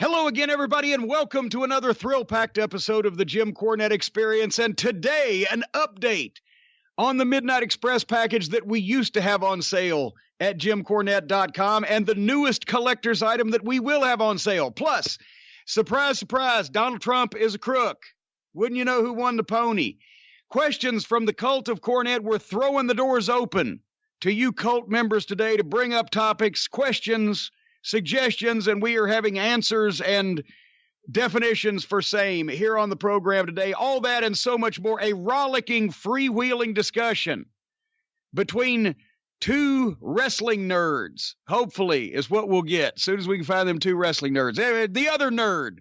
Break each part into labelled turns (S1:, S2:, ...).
S1: Hello again, everybody, and welcome to another thrill-packed episode of the Jim Cornette Experience. And today, an update on the Midnight Express package that we used to have on sale at jimcornette.com and the newest collector's item that we will have on sale. Plus, surprise, surprise, Donald Trump is a crook. Wouldn't you know who won the pony? Questions from the cult of Cornette. We're throwing the doors open to you cult members today to bring up topics, questions, suggestions, and we are having answers and definitions for same here on the program today. All that and so much more. A rollicking, freewheeling discussion between two wrestling nerds, hopefully, is what we'll get as soon as we can find them two wrestling nerds. The other nerd,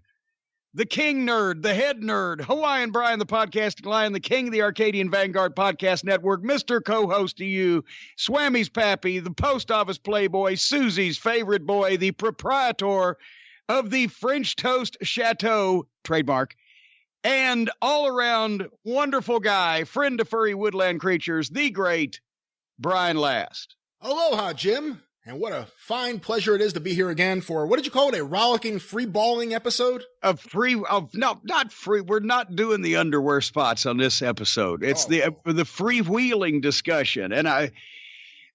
S1: the king nerd, the head nerd, Hawaiian Brian, the podcasting lion, the king of the Arcadian Vanguard Podcast Network, Mr. Co-host to you, Swammy's pappy, the post office playboy, Susie's favorite boy, the proprietor of the French Toast Chateau, trademark, and all-around wonderful guy, friend to furry woodland creatures, the great Brian Last.
S2: Aloha, Jim. And what a fine pleasure it is to be here again for, what did you call it, a rollicking, free-balling episode?
S1: No, not free. We're not doing the underwear spots on this episode. It's the freewheeling discussion. And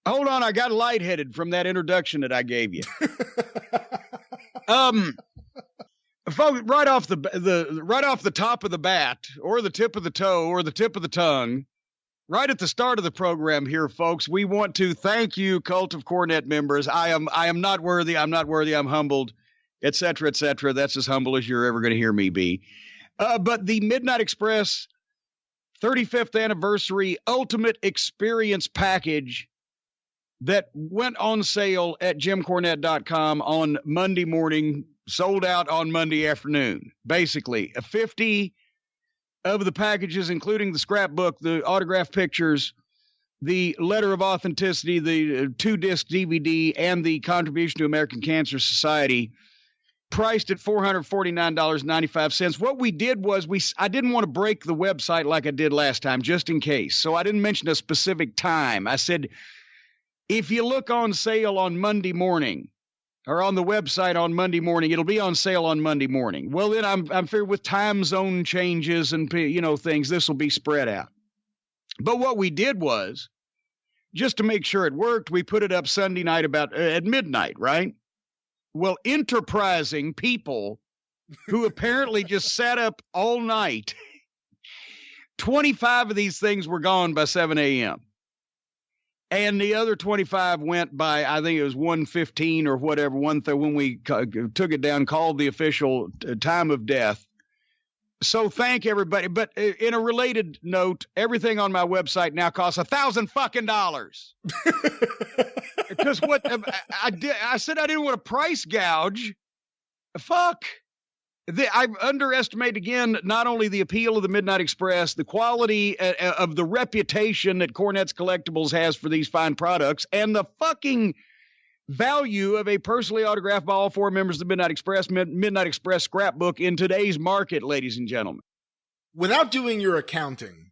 S1: hold on, I got lightheaded from that introduction that I gave you. Folks, right off the top of the bat, or the tip of the toe, or the tip of the tongue, right at the start of the program here, folks, we want to thank you, Cult of Cornette members. I am not worthy. I'm not worthy. I'm humbled, et cetera, et cetera. That's as humble as you're ever going to hear me be. But the Midnight Express 35th anniversary Ultimate Experience package that went on sale at jimcornette.com on Monday morning, sold out on Monday afternoon. Basically, 50 of the packages, including the scrapbook, the autographed pictures, the letter of authenticity, the 2-disc DVD, and the contribution to American Cancer Society, priced at $449.95. What we did was I didn't want to break the website like I did last time, just in case. So I didn't mention a specific time. I said, if you look on sale on Monday morning, or on the website on Monday morning, it'll be on sale on Monday morning. Well, then I'm figured with time zone changes and, things, this will be spread out. But what we did was, just to make sure it worked, we put it up Sunday night about at midnight, right? Well, enterprising people who apparently just sat up all night, 25 of these things were gone by 7 a.m. And the other 25 went by, I think it was 1:15 or whatever, when we took it down, called the official time of death. So thank everybody. But in a related note, everything on my website now costs $1,000 fucking dollars. Because what I said I didn't want to price gouge. Fuck. I underestimate, again, not only the appeal of the Midnight Express, the quality of the reputation that Cornette's Collectibles has for these fine products, and the fucking value of a personally autographed by all four members of the Midnight Express scrapbook in today's market, ladies and gentlemen.
S2: Without doing your accounting,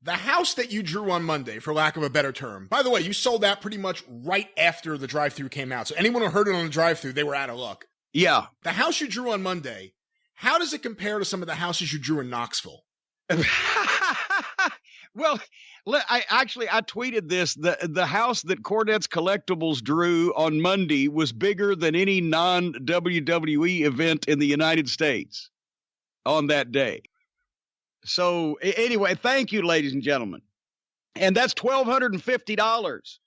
S2: the house that you drew on Monday, for lack of a better term, by the way, you sold that pretty much right after the drive-thru came out. So anyone who heard it on the drive-thru, they were out of luck.
S1: Yeah.
S2: The house you drew on Monday, how does it compare to some of the houses you drew in Knoxville?
S1: Well, I tweeted this. The house that Cornette's Collectibles drew on Monday was bigger than any non-WWE event in the United States on that day. So anyway, thank you, ladies and gentlemen. And that's $1,250.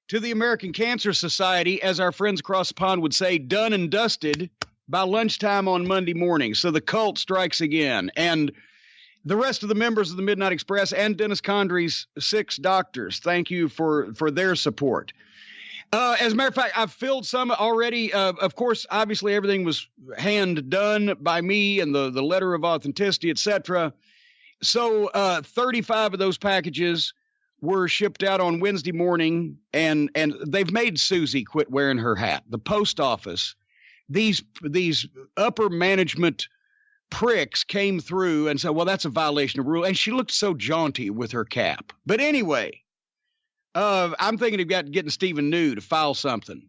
S1: To the American Cancer Society, as our friends across the pond would say, done and dusted by lunchtime on Monday morning. So the cult strikes again. And the rest of the members of the Midnight Express and Dennis Condry's 6 doctors, thank you for their support. As a matter of fact, I've filled some already. Of course, obviously, everything was hand done by me and the letter of authenticity, etc. So 35 of those packages were shipped out on Wednesday morning, and they've made Susie quit wearing her hat. The post office, these upper management pricks came through and said, well, that's a violation of rule. And she looked so jaunty with her cap. But anyway, I'm thinking of getting Stephen New to file something.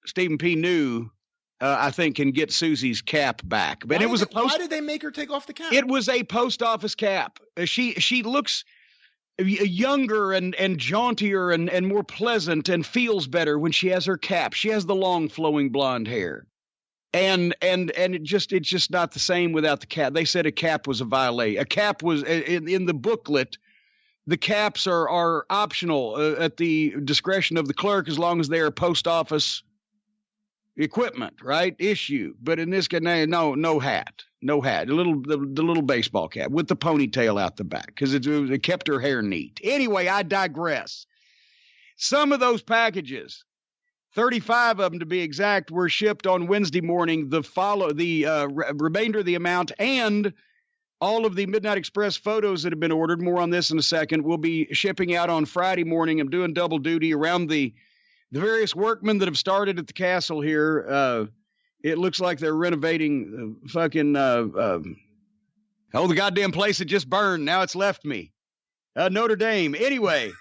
S1: Stephen P. New I think, can get Susie's cap back. But
S2: why did they make her take off the cap?
S1: It was a post office cap. She looks younger and jauntier and more pleasant and feels better when she has her cap. She has the long flowing blonde hair. And it's just not the same without the cap. They said a cap was a violation. A cap was in the booklet. The caps are optional at the discretion of the clerk as long as they are post office equipment, right? Issue. But in this case, no hat. The little baseball cap with the ponytail out the back because it kept her hair neat. Anyway, I digress. Some of those packages, 35 of them to be exact, were shipped on Wednesday morning. The remainder of the amount and all of the Midnight Express photos that have been ordered, more on this in a second, will be shipping out on Friday morning. I'm doing double duty around the various workmen that have started at the castle here. It looks like they're renovating the goddamn place that just burned. Now it's left me. Notre Dame. Anyway,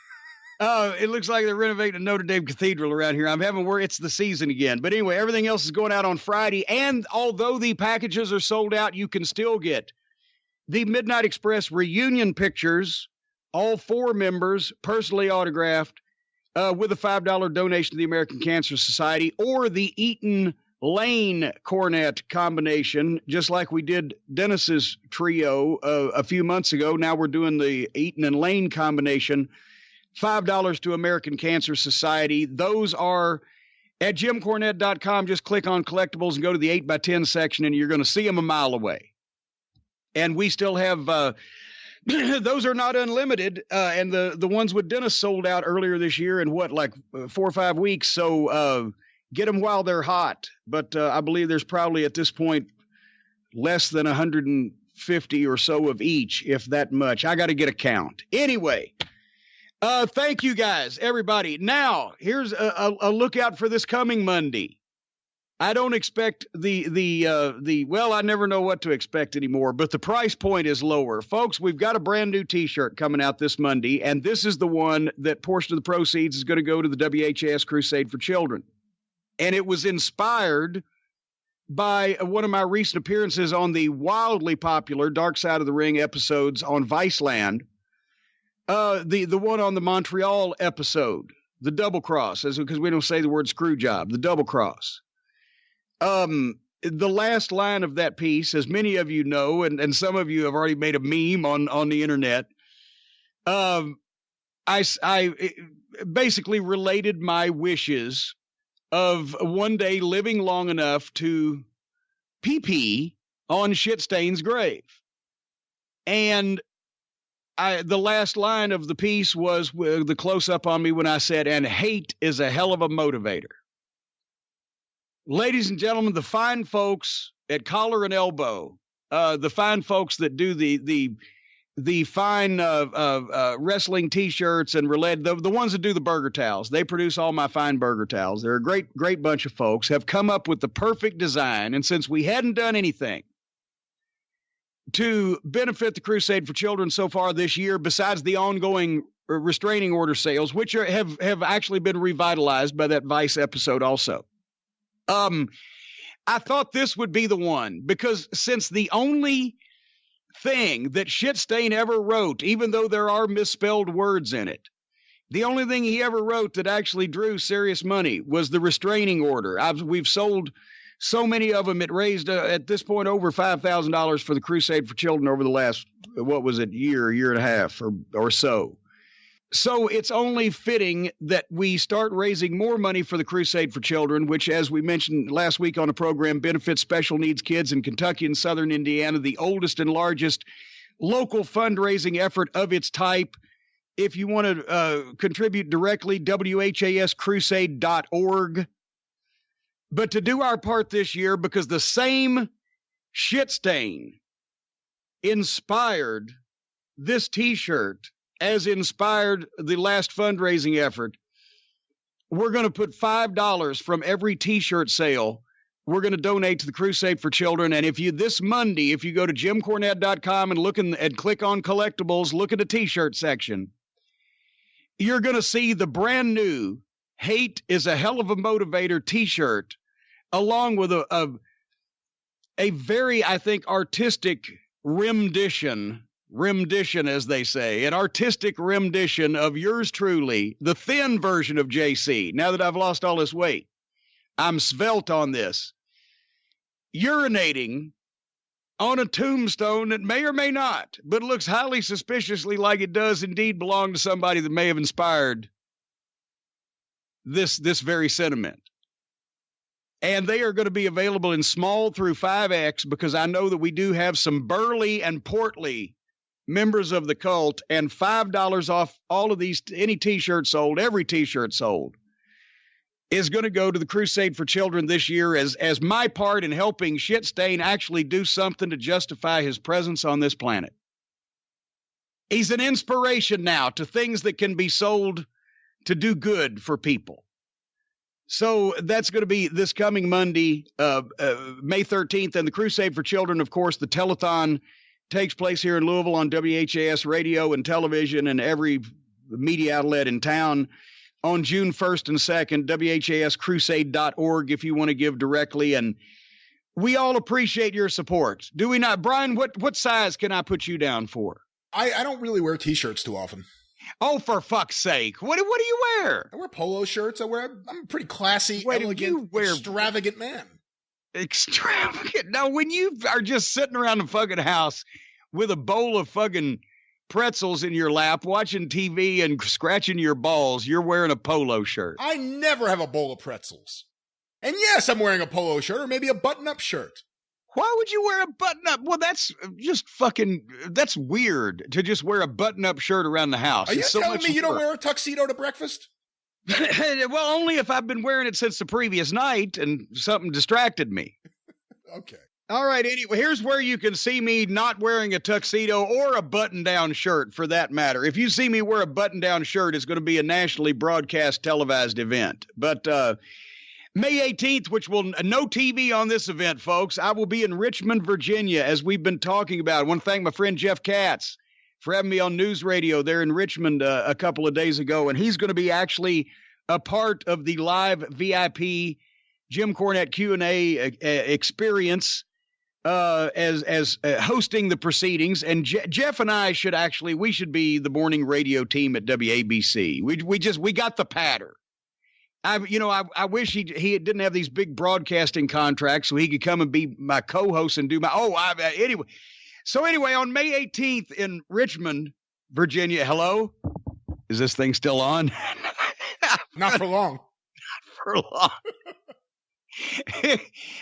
S1: it looks like they're renovating Notre Dame Cathedral around here. I'm having work. It's the season again. But anyway, everything else is going out on Friday. And although the packages are sold out, you can still get the Midnight Express reunion pictures, all 4 members, personally autographed, with a $5 donation to the American Cancer Society, or the Eaton Lane Cornette combination, just like we did Dennis's trio a few months ago. Now we're doing the Eaton and Lane combination, $5 to American Cancer Society. Those are at jimcornette.com. Just click on collectibles and go to the 8x10 section, and you're going to see them a mile away. And we still have, those are not unlimited. And the ones with Dennis sold out earlier this year in 4 or 5 weeks. So get them while they're hot. But I believe there's probably at this point less than 150 or so of each, if that much. I got to get a count. Anyway, thank you guys, everybody. Now, here's a lookout for this coming Monday. I don't expect well, I never know what to expect anymore, but the price point is lower. Folks, we've got a brand new t-shirt coming out this Monday, and this is the one that portion of the proceeds is going to go to the WHAS Crusade for Children. And it was inspired by one of my recent appearances on the wildly popular Dark Side of the Ring episodes on Viceland. The one on the Montreal episode, the double cross, because we don't say the word screw job, the double cross. The last line of that piece, as many of you know, and some of you have already made a meme on the internet. I basically related my wishes of one day living long enough to pee on Shitstain's grave. And the last line of the piece was the close up on me when I said, and hate is a hell of a motivator. Ladies and gentlemen, the fine folks at Collar and Elbow, the fine folks that do the fine wrestling T-shirts and the ones that do the burger towels, they produce all my fine burger towels. They're a great bunch of folks, have come up with the perfect design. And since we hadn't done anything to benefit the Crusade for Children so far this year, besides the ongoing restraining order sales, which have actually been revitalized by that Vice episode also. I thought this would be the one, because since the only thing that Shitstain ever wrote, even though there are misspelled words in it, the only thing he ever wrote that actually drew serious money was the restraining order. We've sold so many of them. It raised at this point over $5,000 for the Crusade for Children over the last, year and a half or so. So it's only fitting that we start raising more money for the Crusade for Children, which, as we mentioned last week on the program, benefits special needs kids in Kentucky and Southern Indiana, the oldest and largest local fundraising effort of its type. If you want to contribute directly, whascrusade.org. But to do our part this year, because the same Shitstain inspired this T-shirt as inspired the last fundraising effort, we're going to put $5 from every T-shirt sale. We're going to donate to the Crusade for Children. And this Monday, if you go to jimcornette.com and click on collectibles, look at the T-shirt section, you're going to see the brand new Hate is a Hell of a Motivator T-shirt along with a very, I think, artistic rendition, as they say, an artistic rendition of yours truly, the thin version of JC. Now that I've lost all this weight, I'm svelte on this. Urinating on a tombstone that may or may not, but looks highly suspiciously like it does indeed belong to somebody that may have inspired this very sentiment. And they are going to be available in small through 5X, because I know that we do have some burly and portly members of the cult, and $5 off all of these, any t-shirt sold, every t-shirt sold, is going to go to the Crusade for Children this year as my part in helping Shitstain actually do something to justify his presence on this planet. He's an inspiration now to things that can be sold to do good for people. So that's going to be this coming Monday, May 13th, and the Crusade for Children, of course, the telethon takes place here in Louisville on WHAS radio and television and every media outlet in town on June 1st and 2nd, WHAScrusade.org if you want to give directly. And we all appreciate your support. Do we not? Brian, what size can I put you down for?
S2: I don't really wear t-shirts too often.
S1: Oh, for fuck's sake. What do you wear?
S2: I wear polo shirts. I'm a pretty classy, elegant, extravagant man.
S1: Extravagant? Now, when you are just sitting around the fucking house with a bowl of fucking pretzels in your lap, watching TV and scratching your balls, you're wearing a polo shirt.
S2: I never have a bowl of pretzels. And yes, I'm wearing a polo shirt or maybe a button-up shirt.
S1: Why would you wear a button-up? Well, that's just that's weird to just wear a button-up shirt around the house.
S2: Are you telling me you don't wear a tuxedo to breakfast?
S1: Well, only if I've been wearing it since the previous night and something distracted me.
S2: Okay.
S1: All right, anyway, here's where you can see me not wearing a tuxedo or a button-down shirt, for that matter. If you see me wear a button-down shirt, it's going to be a nationally broadcast televised event. But May 18th, which will no TV on this event, folks. I will be in Richmond, Virginia, as we've been talking about. I want to thank my friend Jeff Katz for having me on News Radio there in Richmond a couple of days ago. And he's going to be actually a part of the live VIP Jim Cornette Q&A experience as hosting the proceedings. And Jeff and I we should be the morning radio team at WABC. We got the patter. I wish he didn't have these big broadcasting contracts so he could come and be my co-host and do anyway. So anyway, on May 18th in Richmond, Virginia. Hello? Is this thing still on?
S2: Not for long.
S1: Not for long.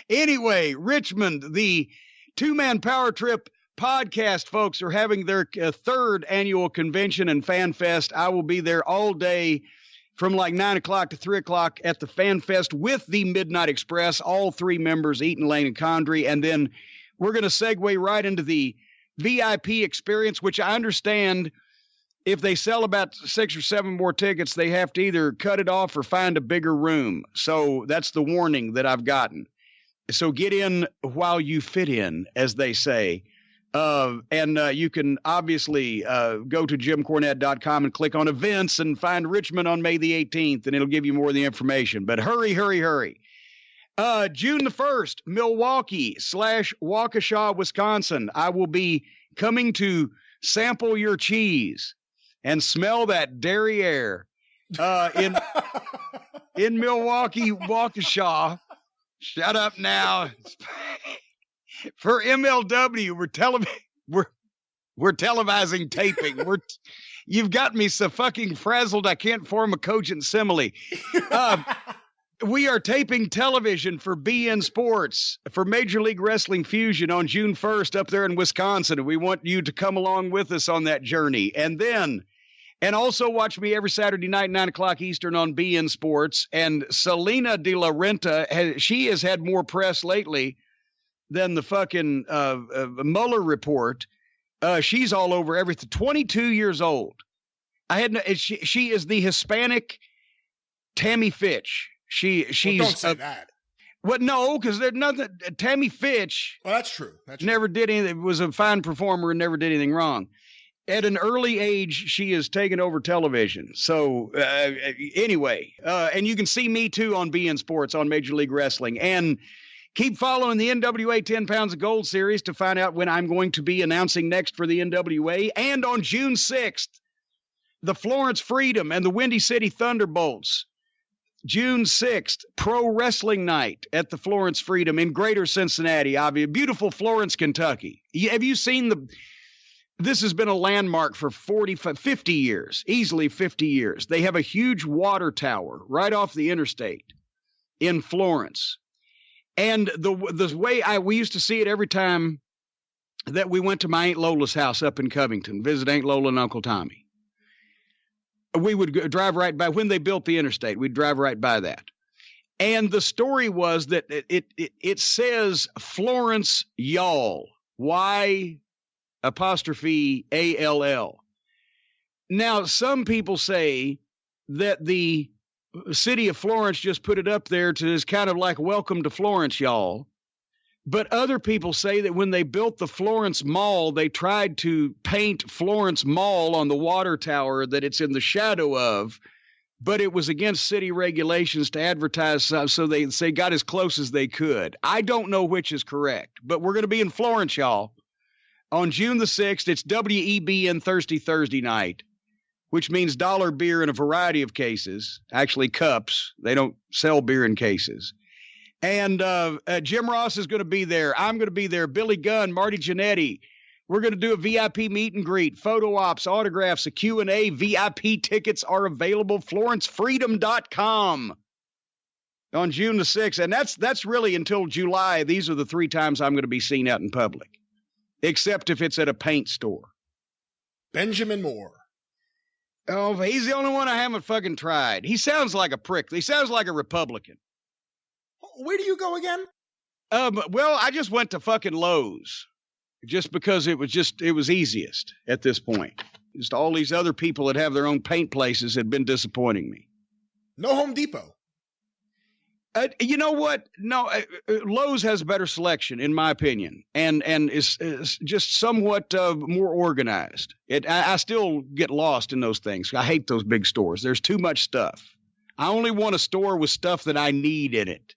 S1: Anyway, Richmond, the two-man power trip podcast folks are having their third annual convention and fan fest. I will be there all day from like 9 o'clock to 3 o'clock at the Fan Fest with the Midnight Express, all three members, Eaton, Lane, and Condrey. And then we're going to segue right into the VIP experience, which I understand if they sell about 6 or 7 more tickets, they have to either cut it off or find a bigger room. So that's the warning that I've gotten. So get in while you fit in, as they say. And you can obviously go to jimcornette.com and click on events and find Richmond on May the 18th, and it'll give you more of the information. But hurry. June the 1st, Milwaukee / Waukesha, Wisconsin. I will be coming to sample your cheese and smell that dairy air in Milwaukee, Waukesha. Shut up now. For MLW, we're televising taping. You've got me so fucking frazzled I can't form a cogent simile. We are taping television for BN Sports for Major League Wrestling Fusion on June 1st up there in Wisconsin. We want you to come along with us on that journey. And also watch me every Saturday night, 9 o'clock Eastern on BN Sports. And Selena De La Renta, she has had more press lately than the fucking Mueller report. She's all over everything. 22 years old. She is the Hispanic Tammy Fitch. She's
S2: don't say that.
S1: What? No, because there's nothing. Tammy Fitch.
S2: Well, that's true.
S1: Never did anything. Was a fine performer and never did anything wrong. At an early age, she has taken over television. So anyway, and you can see me too on BN Sports on Major League Wrestling. And keep following the NWA 10 Pounds of Gold series to find out when I'm going to be announcing next for the NWA. And on June 6th, the Florence Freedom and the Windy City Thunderbolts. June 6th, Pro Wrestling Night at the Florence Freedom in Greater Cincinnati, obviously. Beautiful Florence, Kentucky. Have you seen this has been a landmark for 50 years, easily 50 years. They have a huge water tower right off the interstate in Florence. And the way we used to see it every time that we went to my Aunt Lola's house up in Covington, visit Aunt Lola and Uncle Tommy. We would drive right by, when they built the interstate, we'd drive right by that. And the story was that it says Florence Y'all, Y''ALL. Now, some people say that the city of Florence just put it up there as kind of like welcome to Florence, y'all. But other people say that when they built the Florence Mall, they tried to paint Florence Mall on the water tower that it's in the shadow of, but it was against city regulations to advertise, so they got as close as they could. I don't know which is correct, but we're going to be in Florence, y'all. On June the 6th, it's WEBN Thirsty Thursday night, which means dollar beer in a variety of cases, actually cups. They don't sell beer in cases. And Jim Ross is going to be there. I'm going to be there. Billy Gunn, Marty Jannetty. We're going to do a VIP meet and greet, photo ops, autographs, a Q&A. VIP tickets are available, FlorenceFreedom.com on June the 6th. And that's really until July. These are the 3 times I'm going to be seen out in public, except if it's at a paint store.
S2: Benjamin Moore.
S1: Oh, he's the only one I haven't fucking tried. He sounds like a prick. He sounds like a Republican.
S2: Where do you go again?
S1: Well, I just went to fucking Lowe's just because it was easiest at this point. Just all these other people that have their own paint places had been disappointing me.
S2: No Home Depot.
S1: You know what? No, Lowe's has a better selection, in my opinion, and is just somewhat more organized. I still get lost in those things. I hate those big stores. There's too much stuff. I only want a store with stuff that I need in it.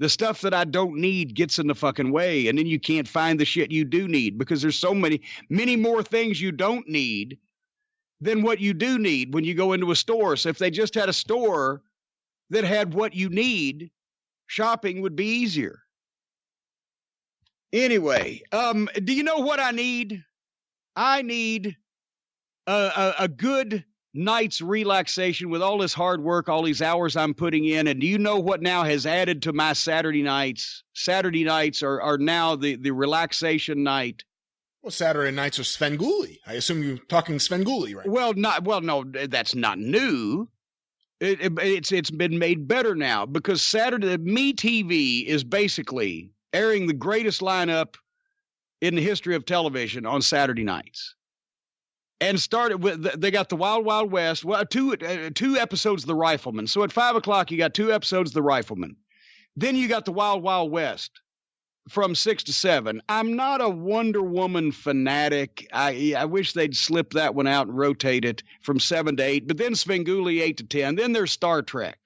S1: The stuff that I don't need gets in the fucking way, and then you can't find the shit you do need because there's so many more things you don't need than what you do need when you go into a store. So if they just had a store that had what you need, shopping would be easier. Anyway, do you know what I need? I need a good night's relaxation with all this hard work, all these hours I'm putting in. And do you know what now has added to my Saturday nights? Saturday nights are now the relaxation night.
S2: Well, Saturday nights are Svengoolie. I assume you're talking Svengoolie, right?
S1: Well, no, that's not new. It's been made better now because Saturday, MeTV is basically airing the greatest lineup in the history of television on Saturday nights. And started with, they got the Wild Wild West, well, two episodes of The Rifleman. So at 5 o'clock, you got 2 episodes of The Rifleman. Then you got the Wild Wild West from 6 to 7. I'm not a Wonder Woman fanatic. I wish they'd slip that one out and rotate it from 7 to 8. But then Svengoolie 8 to 10. Then there's Star Trek,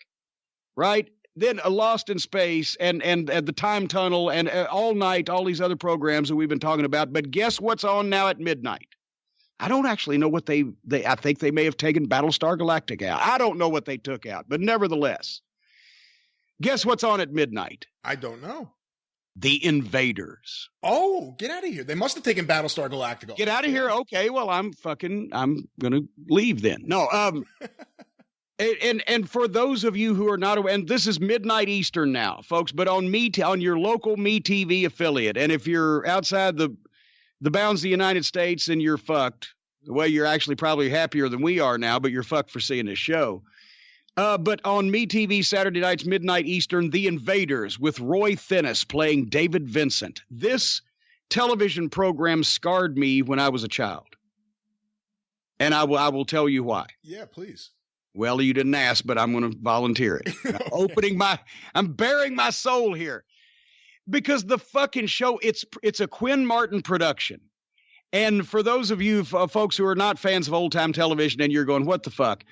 S1: right? Then Lost in Space and the Time Tunnel and all night, all these other programs that we've been talking about. But guess what's on now at midnight? I don't actually know what I think they may have taken Battlestar Galactica out. I don't know what they took out, but nevertheless, guess what's on at midnight?
S2: I don't know.
S1: The Invaders.
S2: Oh, get out of here. They must have taken Battlestar Galactica.
S1: Get out of here. Okay, well, I'm going to leave then. No, and for those of you who are not aware, and this is midnight Eastern now, folks, but on your local MeTV affiliate, and if you're outside the bounds of the United States, and you're fucked. Well, you're actually probably happier than we are now, but you're fucked for seeing this show. But on MeTV Saturday nights, midnight Eastern, The Invaders with Roy Thinnis playing David Vincent. This television program scarred me when I was a child. And I will tell you why.
S2: Yeah, please.
S1: Well, you didn't ask, but I'm going to volunteer it. I'm bearing my soul here. Because the fucking show, it's a Quinn Martin production. And for those of you folks who are not fans of old-time television and you're going, what the fuck?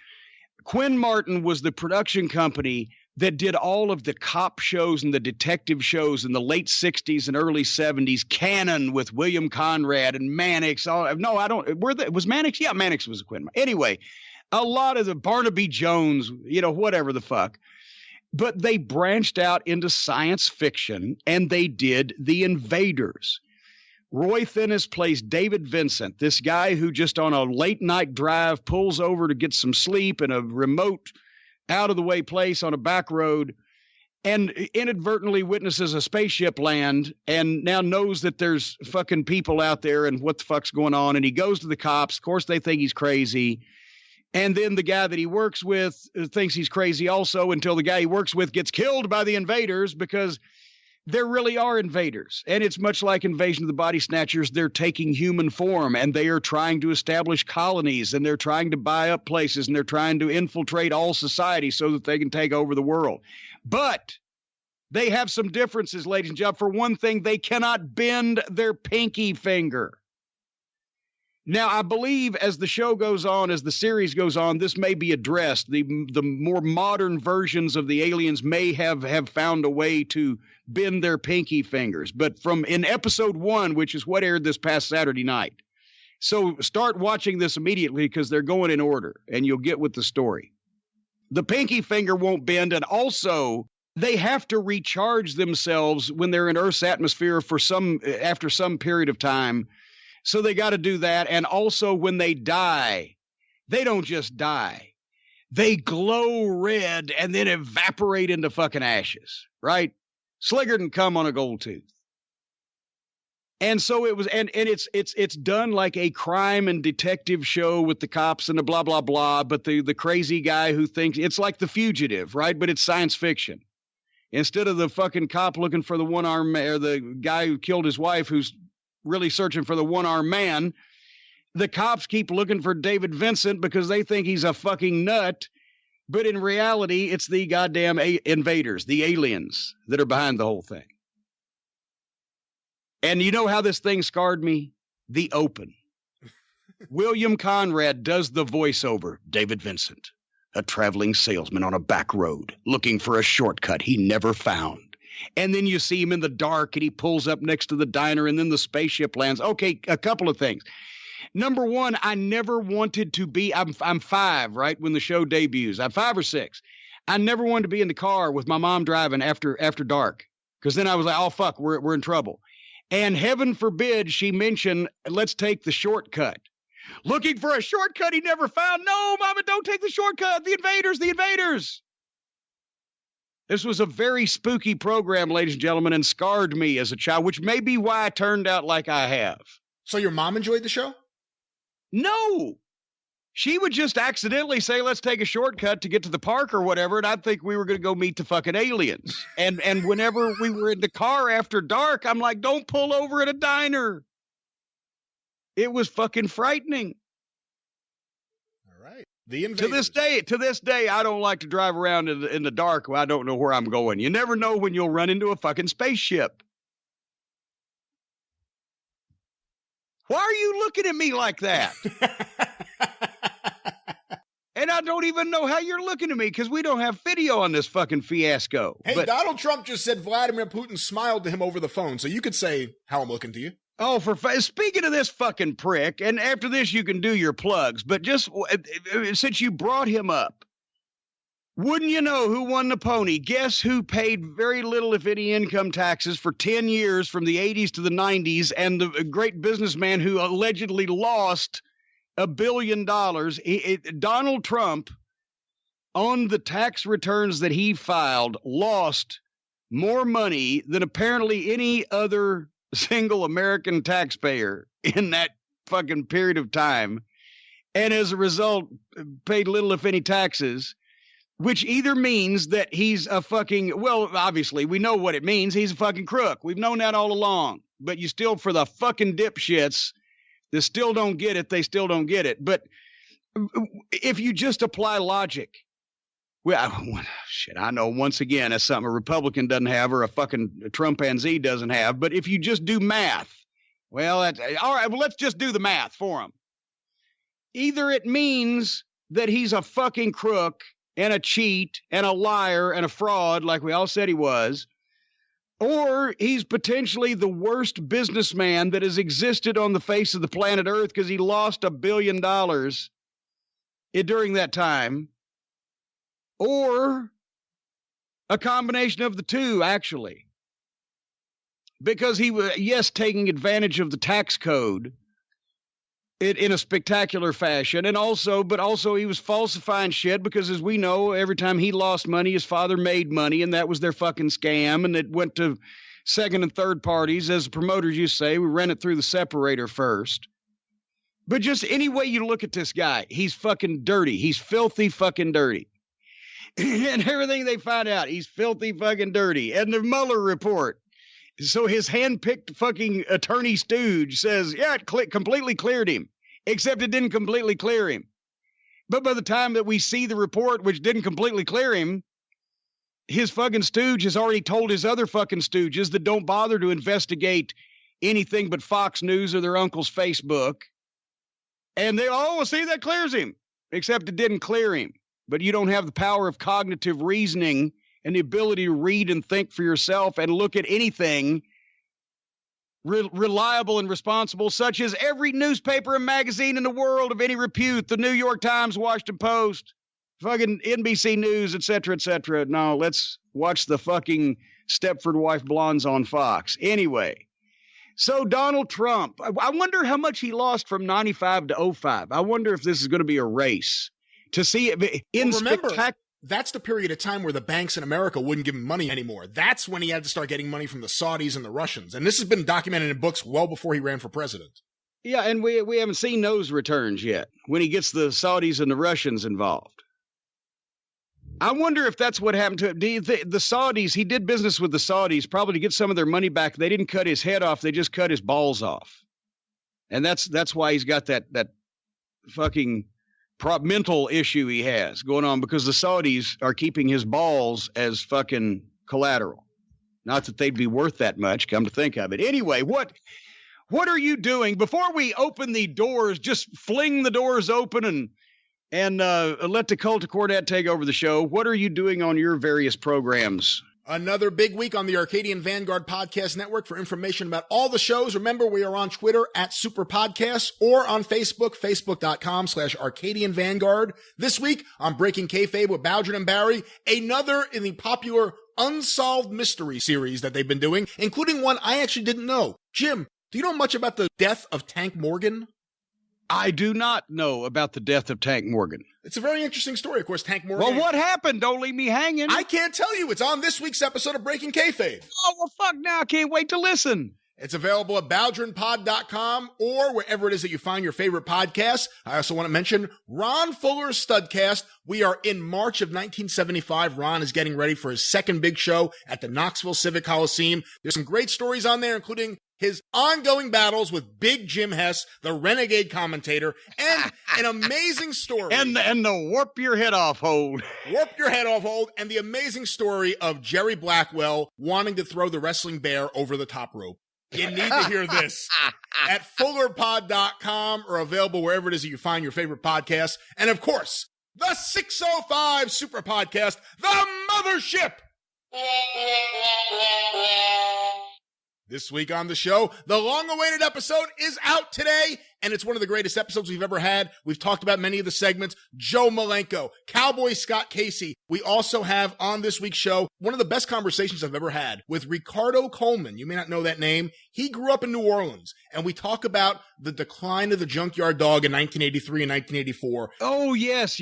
S1: Quinn Martin was the production company that did all of the cop shows and the detective shows in the late 60s and early 70s. Cannon with William Conrad and Mannix. Was Mannix? Yeah, Mannix was a Quinn Martin. Anyway, a lot of the Barnaby Jones, whatever the fuck. But they branched out into science fiction and they did The Invaders. Roy Thinnis plays David Vincent, this guy who just on a late night drive pulls over to get some sleep in a remote, out of the way place on a back road and inadvertently witnesses a spaceship land and now knows that there's fucking people out there and what the fuck's going on. And he goes to the cops. Of course, they think he's crazy. And then the guy that he works with thinks he's crazy also until the guy he works with gets killed by the invaders because there really are invaders. And it's much like Invasion of the Body Snatchers. They're taking human form and they are trying to establish colonies and they're trying to buy up places and they're trying to infiltrate all society so that they can take over the world. But they have some differences, ladies and gentlemen. For one thing, they cannot bend their pinky finger. Now, I believe as the show goes on, as the series goes on, this may be addressed. The more modern versions of the aliens may have found a way to bend their pinky fingers. But in episode 1, which is what aired this past Saturday night. So start watching this immediately because they're going in order and you'll get with the story. The pinky finger won't bend. And also they have to recharge themselves when they're in Earth's atmosphere after some period of time. So they got to do that. And also when they die, they don't just die. They glow red and then evaporate into fucking ashes, right? Sliggard and come on a gold tooth. And so it was, and it's done like a crime and detective show with the cops and the blah, blah, blah. But the crazy guy who thinks it's like The Fugitive, right? But it's science fiction. Instead of the fucking cop looking for the one-armed man, or the guy who killed his wife who's really searching for the one-armed man, the cops keep looking for David Vincent because they think he's a fucking nut. But in reality, it's the goddamn invaders, the aliens that are behind the whole thing. And you know how this thing scarred me? The open. William Conrad does the voiceover. David Vincent, a traveling salesman on a back road, looking for a shortcut he never found. And then you see him in the dark and he pulls up next to the diner and then the spaceship lands. Okay, a couple of things. Number one, I never wanted to be, I'm 5, right? When the show debuts, I'm 5 or 6. I never wanted to be in the car with my mom driving after dark. Because then I was like, oh, fuck, we're in trouble. And heaven forbid she mentioned, let's take the shortcut. Looking for a shortcut he never found. No, Mama, don't take the shortcut. The invaders. This was a very spooky program, ladies and gentlemen, and scarred me as a child, which may be why I turned out like I have.
S2: So your mom enjoyed the show?
S1: No. She would just accidentally say, let's take a shortcut to get to the park or whatever, and I'd think we were going to go meet the fucking aliens. And whenever we were in the car after dark, I'm like, don't pull over at a diner. It was fucking frightening.
S2: All right. The Invaders.
S1: To this day, I don't like to drive around in the dark when I don't know where I'm going. You never know when you'll run into a fucking spaceship. Why are you looking at me like that? And I don't even know how you're looking at me because we don't have video on this fucking fiasco.
S2: Hey, Donald Trump just said Vladimir Putin smiled to him over the phone, so you could say how I'm looking to you.
S1: Oh, speaking of this fucking prick, and after this you can do your plugs, but just since you brought him up, wouldn't you know who won the pony? Guess who paid very little, if any, income taxes for 10 years from the 80s to the 90s, and the great businessman who allegedly lost $1 billion. Donald Trump, on the tax returns that he filed, lost more money than apparently any other single American taxpayer in that fucking period of time. And as a result, paid little, if any, taxes, which either means that he's a fucking, well, obviously, we know what it means. He's a fucking crook. We've known that all along. But you still, for the fucking dipshits that still don't get it, they still don't get it. But if you just apply logic, well, shit, I know once again, that's something a Republican doesn't have or a fucking Trumpanzee doesn't have. But if you just do math, Well, all right. Well, let's just do the math for him. Either it means that he's a fucking crook and a cheat and a liar and a fraud, like we all said he was, or he's potentially the worst businessman that has existed on the face of the planet Earth because he lost $1 billion during that time, or a combination of the two, actually. Because he was, yes, taking advantage of the tax code in a spectacular fashion, but also he was falsifying shit because, as we know, every time he lost money, his father made money, and that was their fucking scam, and it went to second and third parties. As the promoters used to say, we ran it through the separator first. But just any way you look at this guy, he's fucking dirty. He's filthy fucking dirty. And everything they find out, he's filthy fucking dirty. And the Mueller report. So his hand-picked fucking attorney stooge says, yeah, it completely cleared him, except it didn't completely clear him. But by the time that we see the report, which didn't completely clear him, his fucking stooge has already told his other fucking stooges that don't bother to investigate anything but Fox News or their uncle's Facebook. And they, see, that clears him, except it didn't clear him. But you don't have the power of cognitive reasoning and the ability to read and think for yourself and look at anything reliable and responsible, such as every newspaper and magazine in the world of any repute, the New York Times, Washington Post, fucking NBC News, et cetera, et cetera. No, let's watch the fucking Stepford Wife Blondes on Fox. Anyway, so Donald Trump, I wonder how much he lost from 95 to 05. I wonder if this is going to be a race to see it in spectacular.
S2: That's the period of time where the banks in America wouldn't give him money anymore. That's when he had to start getting money from the Saudis and the Russians. And this has been documented in books well before he ran for president.
S1: Yeah, and we haven't seen those returns yet when he gets the Saudis and the Russians involved. I wonder if that's what happened to him. The Saudis, he did business with the Saudis probably to get some of their money back. They didn't cut his head off. They just cut his balls off. And that's why he's got that fucking mental issue he has going on, because the Saudis are keeping his balls as fucking collateral. Not that they'd be worth that much, come to think of it. Anyway, what are you doing before we open the doors? Just fling the doors open and let the cult of Cornette take over the show. What are you doing on your various programs?
S2: Another big week on the Arcadian Vanguard Podcast Network. For information about all the shows, remember we are on Twitter at Superpodcast or on Facebook, facebook.com/Arcadian Vanguard. This week on Breaking Kayfabe with Bowdrin and Barry, another in the popular Unsolved Mystery series that they've been doing, including one I actually didn't know. Jim, do you know much about the death of Tank Morgan?
S1: I do not know about the death of Tank Morgan.
S2: It's a very interesting story. Of course, Tank Morgan.
S1: Well, what happened? Don't leave me hanging.
S2: I can't tell you. It's on this week's episode of Breaking Kayfabe.
S1: Oh, well, fuck now. I can't wait to listen.
S2: It's available at bowdrinpod.com or wherever it is that you find your favorite podcasts. I also want to mention Ron Fuller's Studcast. We are in March of 1975. Ron is getting ready for his second big show at the Knoxville Civic Coliseum. There's some great stories on there, including his ongoing battles with Big Jim Hess, the renegade commentator, and an amazing story.
S1: And the warp your head off hold.
S2: Warp your head off hold, and the amazing story of Jerry Blackwell wanting to throw the wrestling bear over the top rope. You need to hear this at fullerpod.com or available wherever it is that you find your favorite podcasts. And of course, the 605 Super Podcast, the mothership. This week on the show, the long-awaited episode is out today, and it's one of the greatest episodes we've ever had. We've talked about many of the segments. Joe Malenko, Cowboy Scott Casey. We also have on this week's show one of the best conversations I've ever had with Ricardo Coleman. You may not know that name. He grew up in New Orleans, and we talk about the decline of the Junkyard Dog in 1983 and 1984.
S1: Oh, yes.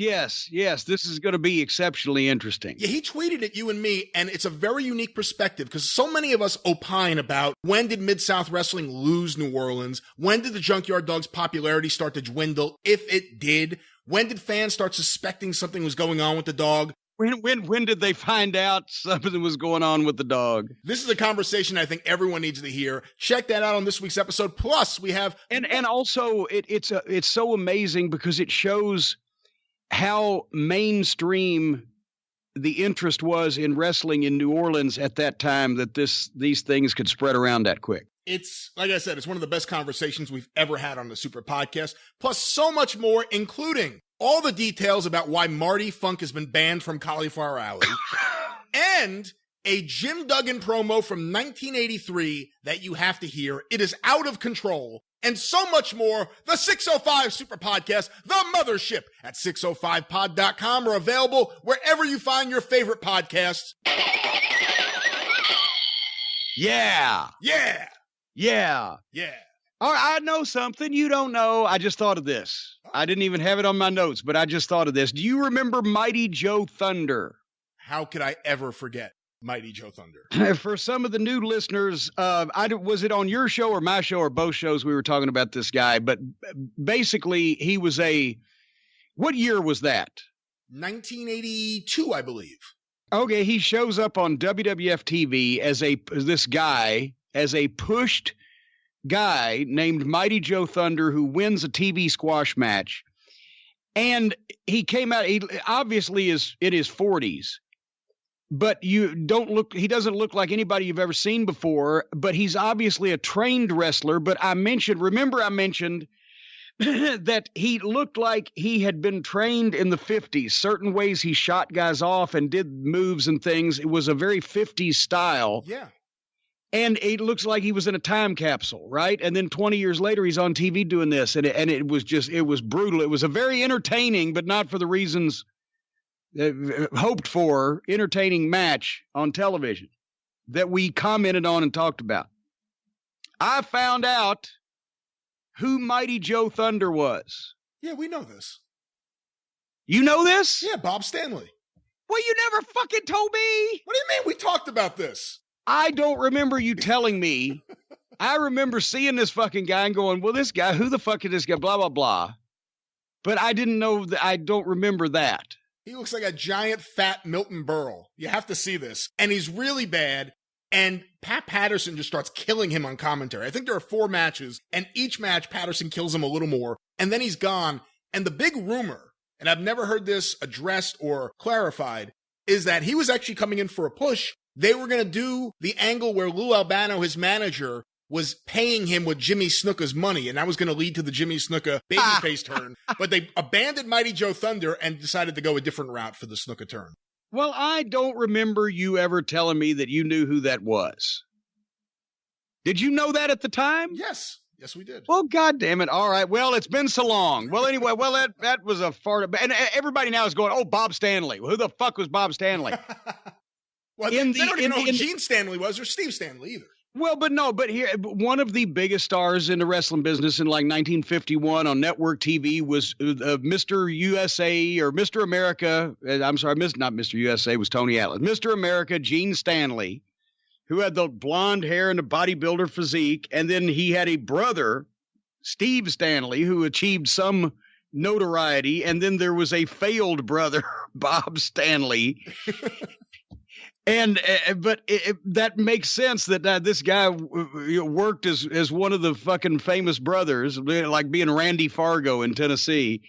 S1: This is going to be exceptionally interesting.
S2: Yeah, he tweeted at you and me, and it's a very unique perspective because so many of us opine about when did Mid-South Wrestling lose New Orleans? When did the Junkyard Dog's popularity start to dwindle, if it did? When did fans start suspecting something was going on with the dog?
S1: When did they find out something was going on with the dog?
S2: This is a conversation I think everyone needs to hear. Check that out on this week's episode. Plus, we have...
S1: And also, it's so amazing because it shows how mainstream the interest was in wrestling in New Orleans at that time, that these things could spread around that quick.
S2: It's, like I said, it's one of the best conversations we've ever had on the Super Podcast, plus so much more, including all the details about why Marty Funk has been banned from Cauliflower Alley, and a Jim Duggan promo from 1983 that you have to hear. It is out of control. And so much more. The 605 Super Podcast, the mothership at 605pod.com, are available wherever you find your favorite podcasts.
S1: Yeah.
S2: Yeah.
S1: Yeah.
S2: Yeah.
S1: All right, I know something you don't know. I just thought of this. I didn't even have it on my notes, but I just thought of this. Do you remember Mighty Joe Thunder?
S2: How could I ever forget Mighty Joe Thunder?
S1: For some of the new listeners, was it on your show or my show or both shows we were talking about this guy? But basically, he was what year was that?
S2: 1982, I believe.
S1: Okay, he shows up on WWF TV as a pushed guy named Mighty Joe Thunder who wins a TV squash match. And he came out, he obviously is in his 40s. But he doesn't look like anybody you've ever seen before, but he's obviously a trained wrestler. But I mentioned that he looked like he had been trained in the 50s. Certain ways he shot guys off and did moves and things. It was a very 50s style.
S2: Yeah.
S1: And it looks like he was in a time capsule, right? And then 20 years later, he's on TV doing this. And it was brutal. It was a very entertaining, but not for the reasons hoped for, entertaining match on television that we commented on and talked about. I found out who Mighty Joe Thunder was.
S2: Yeah, we know this.
S1: You know this?
S2: Yeah, Bob Stanley.
S1: Well, you never fucking told me.
S2: What do you mean? We talked about this.
S1: I don't remember you telling me. I remember seeing this fucking guy and going, well, this guy, who the fuck is this guy? Blah, blah, blah. But I didn't know that. I don't remember that.
S2: He looks like a giant fat Milton Berle. You have to see this. And he's really bad. And Pat Patterson just starts killing him on commentary. I think there are 4 matches, and each match Patterson kills him a little more, and then he's gone. And the big rumor, and I've never heard this addressed or clarified, is that he was actually coming in for a push. They were going to do the angle where Lou Albano, his manager, was paying him with Jimmy Snuka's money, and that was going to lead to the Jimmy Snuka babyface turn. But they abandoned Mighty Joe Thunder and decided to go a different route for the Snuka turn.
S1: Well, I don't remember you ever telling me that you knew who that was. Did you know that at the time?
S2: Yes. Yes, we did.
S1: Well, God damn it. All right. Well, it's been so long. Well, anyway, that was a fart. And everybody now is going, oh, Bob Stanley. Well, who the fuck was Bob Stanley?
S2: Well, they don't even know who Gene Stanley was or Steve Stanley either.
S1: Well, but here, one of the biggest stars in the wrestling business in like 1951 on network TV was Mr. USA or Mr. America. I'm sorry, not Mr. USA, was Tony Atlas. Mr. America, Gene Stanley, who had the blonde hair and the bodybuilder physique. And then he had a brother, Steve Stanley, who achieved some notoriety. And then there was a failed brother, Bob Stanley. And that makes sense that this guy worked as one of the fucking famous brothers, like being Randy Fargo in Tennessee,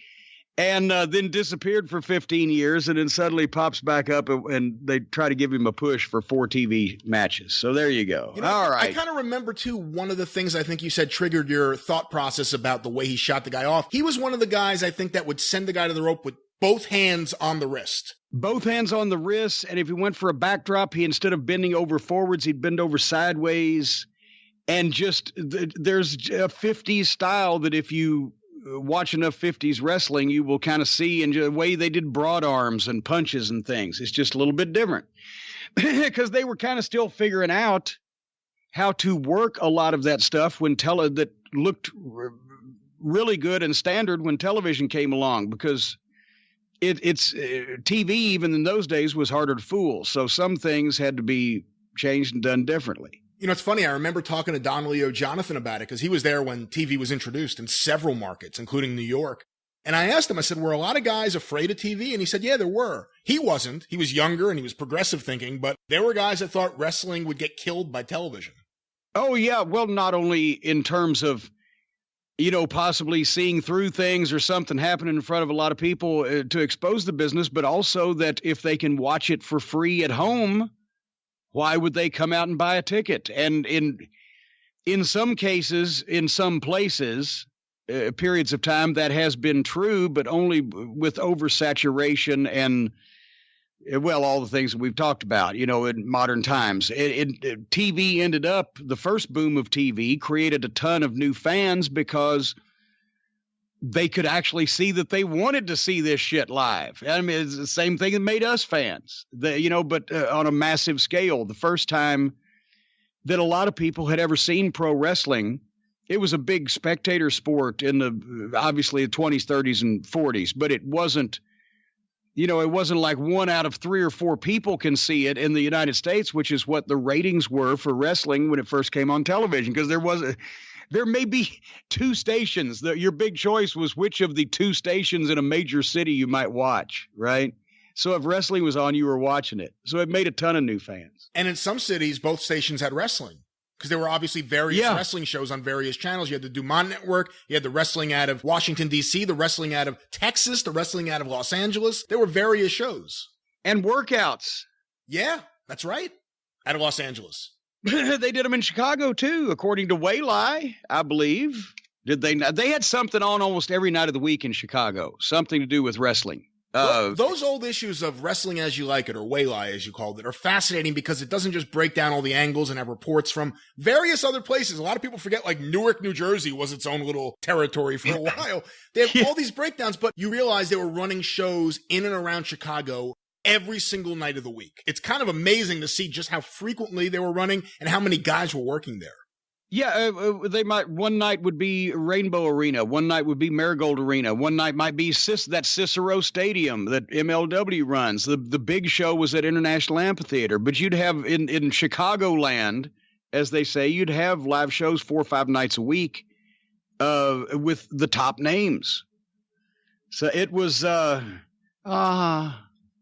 S1: and then disappeared for 15 years and then suddenly pops back up and they try to give him a push for 4 TV matches. So there you go. All right.
S2: I kind of remember, too, one of the things I think you said triggered your thought process about the way he shot the guy off. He was one of the guys I think that would send the guy to the rope with both hands on the wrist.
S1: Both hands on the wrist, and if he went for a backdrop, instead of bending over forwards, he'd bend over sideways. And just there's a 50s style that if you watch enough 50s wrestling, you will kind of see in the way they did broad arms and punches and things. It's just a little bit different because they were kind of still figuring out how to work a lot of that stuff that looked really good and standard when television came along, because it's TV, even in those days, was harder to fool. So some things had to be changed and done differently.
S2: You know, it's funny. I remember talking to Don Leo Jonathan about it because he was there when TV was introduced in several markets, including New York. And I asked him, I said, were a lot of guys afraid of TV? And he said, yeah, there were. He wasn't. He was younger and he was progressive thinking, but there were guys that thought wrestling would get killed by television.
S1: Oh, yeah. Well, not only in terms of, possibly seeing through things or something happening in front of a lot of people to expose the business, but also that if they can watch it for free at home, why would they come out and buy a ticket? And In some cases, in some places, periods of time, that has been true, but only with oversaturation and, well, all the things that we've talked about, in modern times. TV ended up, the first boom of TV created a ton of new fans because they could actually see that they wanted to see this shit live. I mean, it's the same thing that made us fans, but on a massive scale. The first time that a lot of people had ever seen pro wrestling, it was a big spectator sport in obviously the 20s, 30s, and 40s, but it wasn't, it wasn't like 1 out of 3 or 4 people can see it in the United States, which is what the ratings were for wrestling when it first came on television, because there may be 2 stations. Your big choice was which of the 2 stations in a major city you might watch, right? So if wrestling was on, you were watching it. So it made a ton of new fans.
S2: And in some cities, both stations had wrestling because there were obviously various wrestling shows on various channels. You had the Dumont Network. You had the wrestling out of Washington, D.C., the wrestling out of Texas, the wrestling out of Los Angeles. There were various shows.
S1: And workouts.
S2: Yeah, that's right. Out of Los Angeles.
S1: They did them in Chicago, too, according to Waylie, I believe. Did they not? They had something on almost every night of the week in Chicago, something to do with wrestling.
S2: Those old issues of Wrestling As You Like It, or Waylie as you called it, are fascinating because it doesn't just break down all the angles and have reports from various other places. A lot of people forget, like, Newark, New Jersey was its own little territory for a while. They have all these breakdowns, but you realize they were running shows in and around Chicago every single night of the week. It's kind of amazing to see just how frequently they were running and how many guys were working there.
S1: Yeah, one night would be Rainbow Arena. One night would be Marigold Arena. One night might be that Cicero Stadium that MLW runs. The big show was at International Amphitheater. But you'd have in Chicagoland, as they say, you'd have live shows 4 or 5 nights a week with the top names. So it was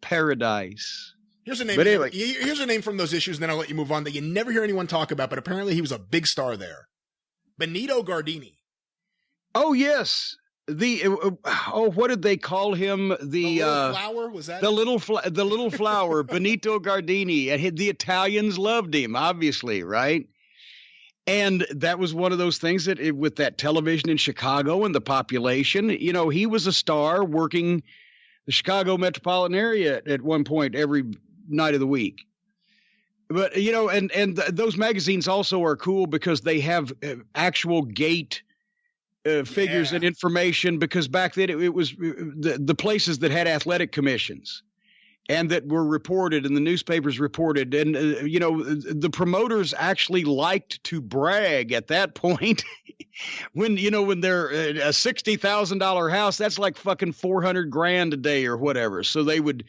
S1: paradise.
S2: Here's a name. Anyway, here's a name from those issues, and then I'll let you move on, that you never hear anyone talk about, but apparently he was a big star there. Benito Gardini.
S1: Oh, yes. What did they call him? The
S2: little flower? Was that
S1: the little flower, Benito Gardini. And the Italians loved him, obviously, right? And that was one of those things that with that television in Chicago and the population, he was a star working the Chicago metropolitan area at one point every night of the week. But, those magazines also are cool because they have actual gate figures and information, because back then it was the places that had athletic commissions and that were reported and the newspapers reported. And, the promoters actually liked to brag at that point when they're a $60,000 house, that's like fucking $400,000 a day or whatever. So they would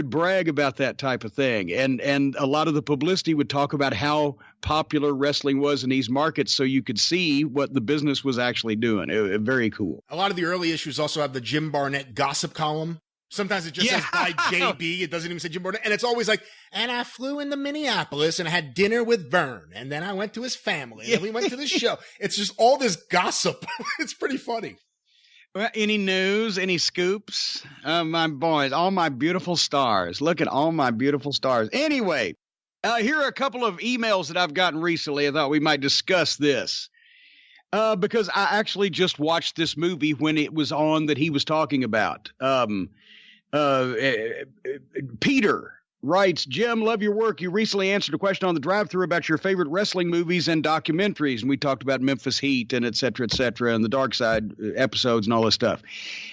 S1: brag about that type of thing. And a lot of the publicity would talk about how popular wrestling was in these markets, so you could see what the business was actually doing. Very cool.
S2: A lot of the early issues also have the Jim Barnett gossip column. Sometimes it just says by JB. It doesn't even say Jim Barnett. And it's always like, and I flew into Minneapolis and I had dinner with Vern. And then I went to his family and we went to the show. It's just all this gossip. It's pretty funny.
S1: Well, any news, any scoops? My boys, all my beautiful stars. Look at all my beautiful stars. Anyway, here are a couple of emails that I've gotten recently. I thought we might discuss this because I actually just watched this movie when it was on that he was talking about. Peter writes, Jim, love your work. You recently answered a question on the drive-thru about your favorite wrestling movies and documentaries. And we talked about Memphis Heat and et cetera, and the Dark Side episodes and all this stuff.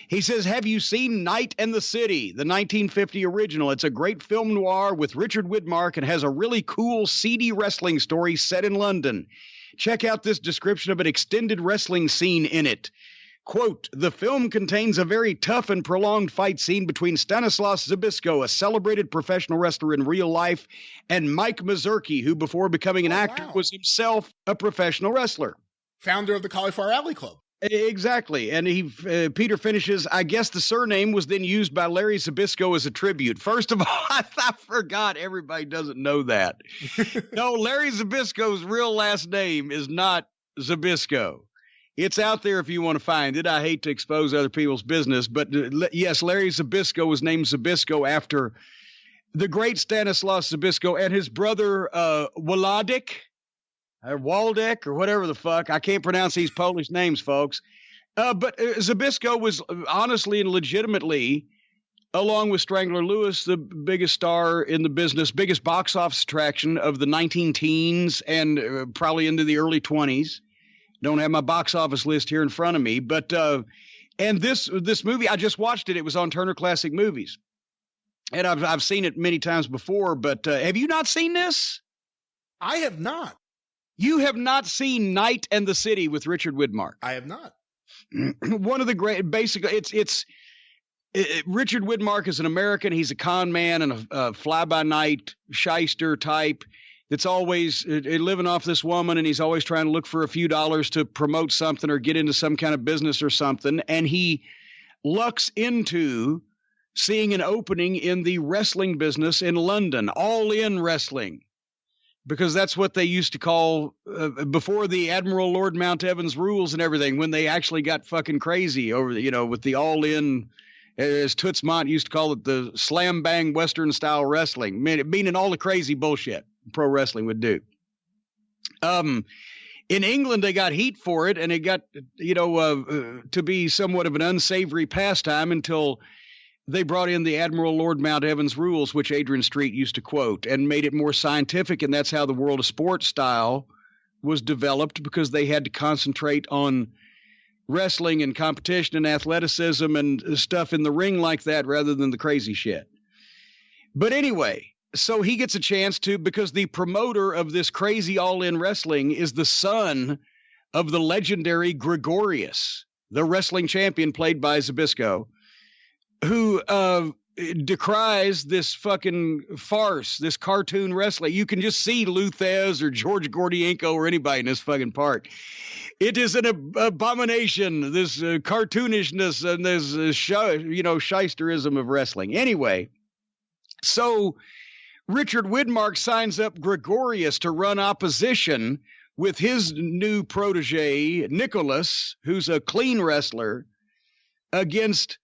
S1: He says, have you seen Night and the City, the 1950 original? It's a great film noir with Richard Widmark and has a really cool, seedy wrestling story set in London. Check out this description of an extended wrestling scene in it. Quote, the film contains a very tough and prolonged fight scene between Stanislaus Zbyszko, a celebrated professional wrestler in real life, and Mike Mazurki, who before becoming an actor was himself a professional wrestler.
S2: Founder of the Cauliflower Alley Club.
S1: Exactly. And Peter finishes, I guess the surname was then used by Larry Zbyszko as a tribute. First of all, I forgot everybody doesn't know that. No, Larry Zbyszko's real last name is not Zbyszko. It's out there if you want to find it. I hate to expose other people's business, but yes, Larry Zbyszko was named Zbyszko after the great Stanislaus Zbyszko and his brother Wladyk. Waldeck or whatever the fuck. I can't pronounce these Polish names, folks. But Zbyszko was honestly and legitimately, along with Strangler Lewis, the biggest star in the business, biggest box office attraction of the 19 teens and probably into the early 20s. Don't have my box office list here in front of me, but and this movie, I just watched it. It was on Turner Classic Movies, and I've seen it many times before. But have you not seen this?
S2: I have not.
S1: You have not seen Night and the City with Richard Widmark.
S2: I have not.
S1: One of the great, basically, Richard Widmark is an American. He's a con man and a fly-by-night shyster type that's always living off this woman, and he's always trying to look for a few dollars to promote something or get into some kind of business or something. And he lucks into seeing an opening in the wrestling business in London, All-In Wrestling, because that's what they used to call before the Admiral Lord Mount Evans rules and everything, when they actually got fucking crazy over, with the All-In, as Toots Mont used to call it, the slam bang Western style wrestling, meaning all the crazy bullshit pro wrestling would do. In England, they got heat for it, and it got, to be somewhat of an unsavory pastime until they brought in the Admiral Lord Mount Evans rules, which Adrian Street used to quote, and made it more scientific. And that's how the World of Sport style was developed, because they had to concentrate on wrestling and competition and athleticism and stuff in the ring like that, rather than the crazy shit. But anyway, so he gets a chance to, because the promoter of this crazy All-In Wrestling is the son of the legendary Gregorius, the wrestling champion played by Zbyszko, who decries this fucking farce, this cartoon wrestling. You can just see Lou Thez or George Gordienko or anybody in this fucking park. It is an abomination, this cartoonishness and this shysterism of wrestling. Anyway, so Richard Widmark signs up Gregorius to run opposition with his new protege, Nicholas, who's a clean wrestler, against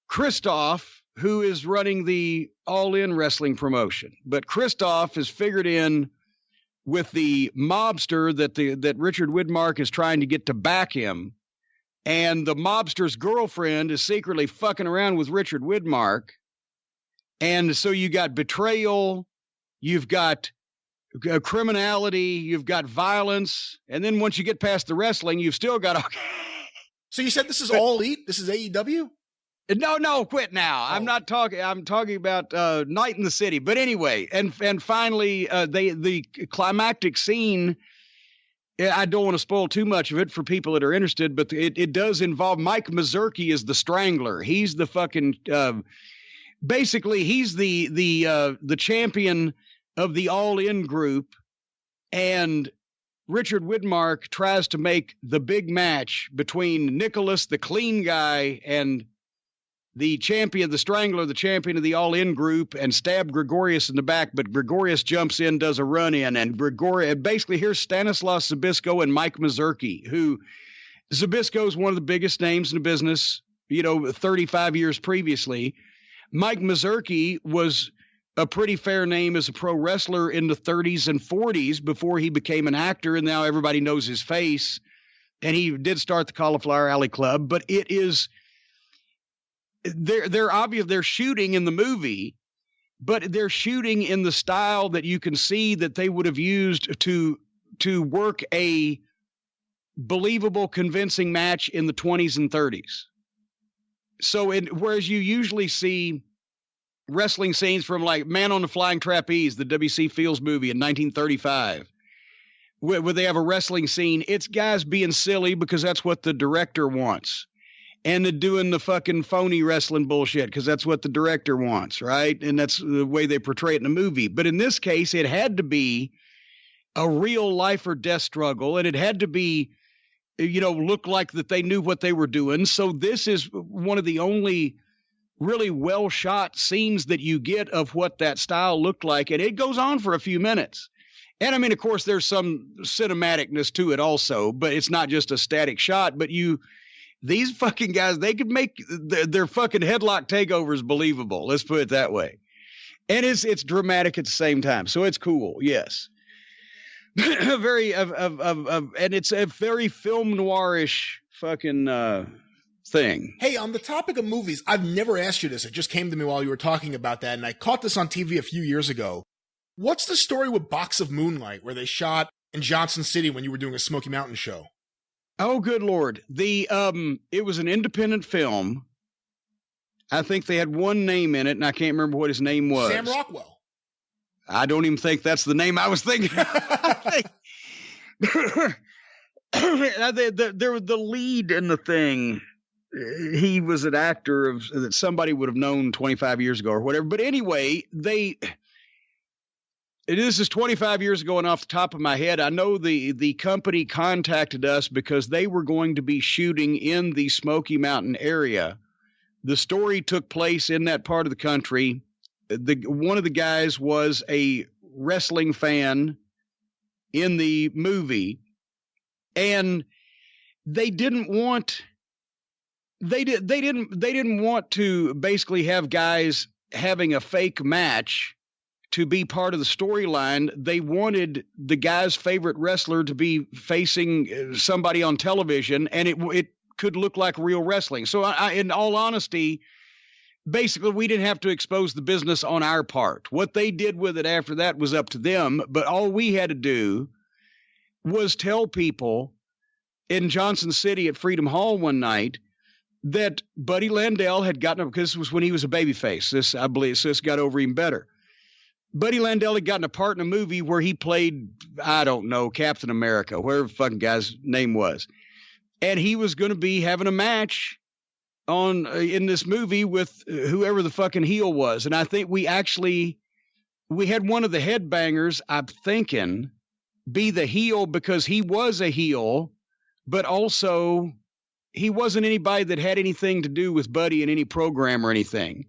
S1: Christoph, who is running the All-In Wrestling promotion. But Christoph is figured in with the mobster that Richard Widmark is trying to get to back him. And the mobster's girlfriend is secretly fucking around with Richard Widmark. And so you got betrayal, you've got criminality, you've got violence. And then once you get past the wrestling, you've still got...
S2: So you said this is All Elite? This is AEW?
S1: No, quit now. I'm not talking. I'm talking about Night in the City. But anyway, and finally, the climactic scene. I don't want to spoil too much of it for people that are interested, but it does involve Mike Mazurki as the Strangler. He's the fucking basically he's the champion of the All-In group, and Richard Widmark tries to make the big match between Nicholas, the clean guy, and the champion, the Strangler, the champion of the All-In group, and stab Gregorius in the back. But Gregorius jumps in, does a run in, and basically here's Stanislaus Zbyszko and Mike Mazurki, who Zbyszko is one of the biggest names in the business, 35 years previously. Mike Mazurki was a pretty fair name as a pro wrestler in the 30s and 40s before he became an actor, and now everybody knows his face. And he did start the Cauliflower Alley Club, but it is... They're obvious. They're shooting in the movie, but they're shooting in the style that you can see that they would have used to work a believable, convincing match in the 20s and 30s. So, whereas you usually see wrestling scenes from like Man on the Flying Trapeze, the W.C. Fields movie in 1935, where they have a wrestling scene, it's guys being silly because that's what the director wants. And they're doing the fucking phony wrestling bullshit because that's what the director wants, right? And that's the way they portray it in the movie. But in this case, it had to be a real life or death struggle, and it had to be, look like that they knew what they were doing. So this is one of the only really well shot scenes that you get of what that style looked like. And it goes on for a few minutes. And I mean, of course, there's some cinematicness to it also, but it's not just a static shot, but these fucking guys, they could make their fucking headlock takeovers believable. Let's put it that way. And it's dramatic at the same time. So it's cool. Yes. very and it's a very film noirish fucking thing.
S2: Hey, on the topic of movies, I've never asked you this. It just came to me while you were talking about that, and I caught this on TV a few years ago. What's the story with Box of Moonlight, where they shot in Johnson City when you were doing a Smoky Mountain show?
S1: Oh, good Lord. It was an independent film. I think they had one name in it, and I can't remember what his name was.
S2: Sam Rockwell.
S1: I don't even think that's the name I was thinking. The lead in the thing, he was an actor that somebody would have known 25 years ago or whatever. But anyway, this is 25 years ago, and off the top of my head, I know the company contacted us because they were going to be shooting in the Smoky Mountain area. The story took place in that part of the country. One of the guys was a wrestling fan in the movie, and they didn't want to basically have guys having a fake match to be part of the storyline. They wanted the guy's favorite wrestler to be facing somebody on television, and it could look like real wrestling. So in all honesty, basically we didn't have to expose the business on our part. What they did with it after that was up to them, but all we had to do was tell people in Johnson City at Freedom Hall one night that Buddy Landell had gotten up, because this was when he was a babyface. This, I believe, so this got over even better. Buddy Landell had gotten a part in a movie where he played, I don't know, Captain America, whatever the fucking guy's name was. And he was going to be having a match in this movie with whoever the fucking heel was. And I think we had one of the headbangers, I'm thinking, be the heel because he was a heel, but also he wasn't anybody that had anything to do with Buddy in any program or anything.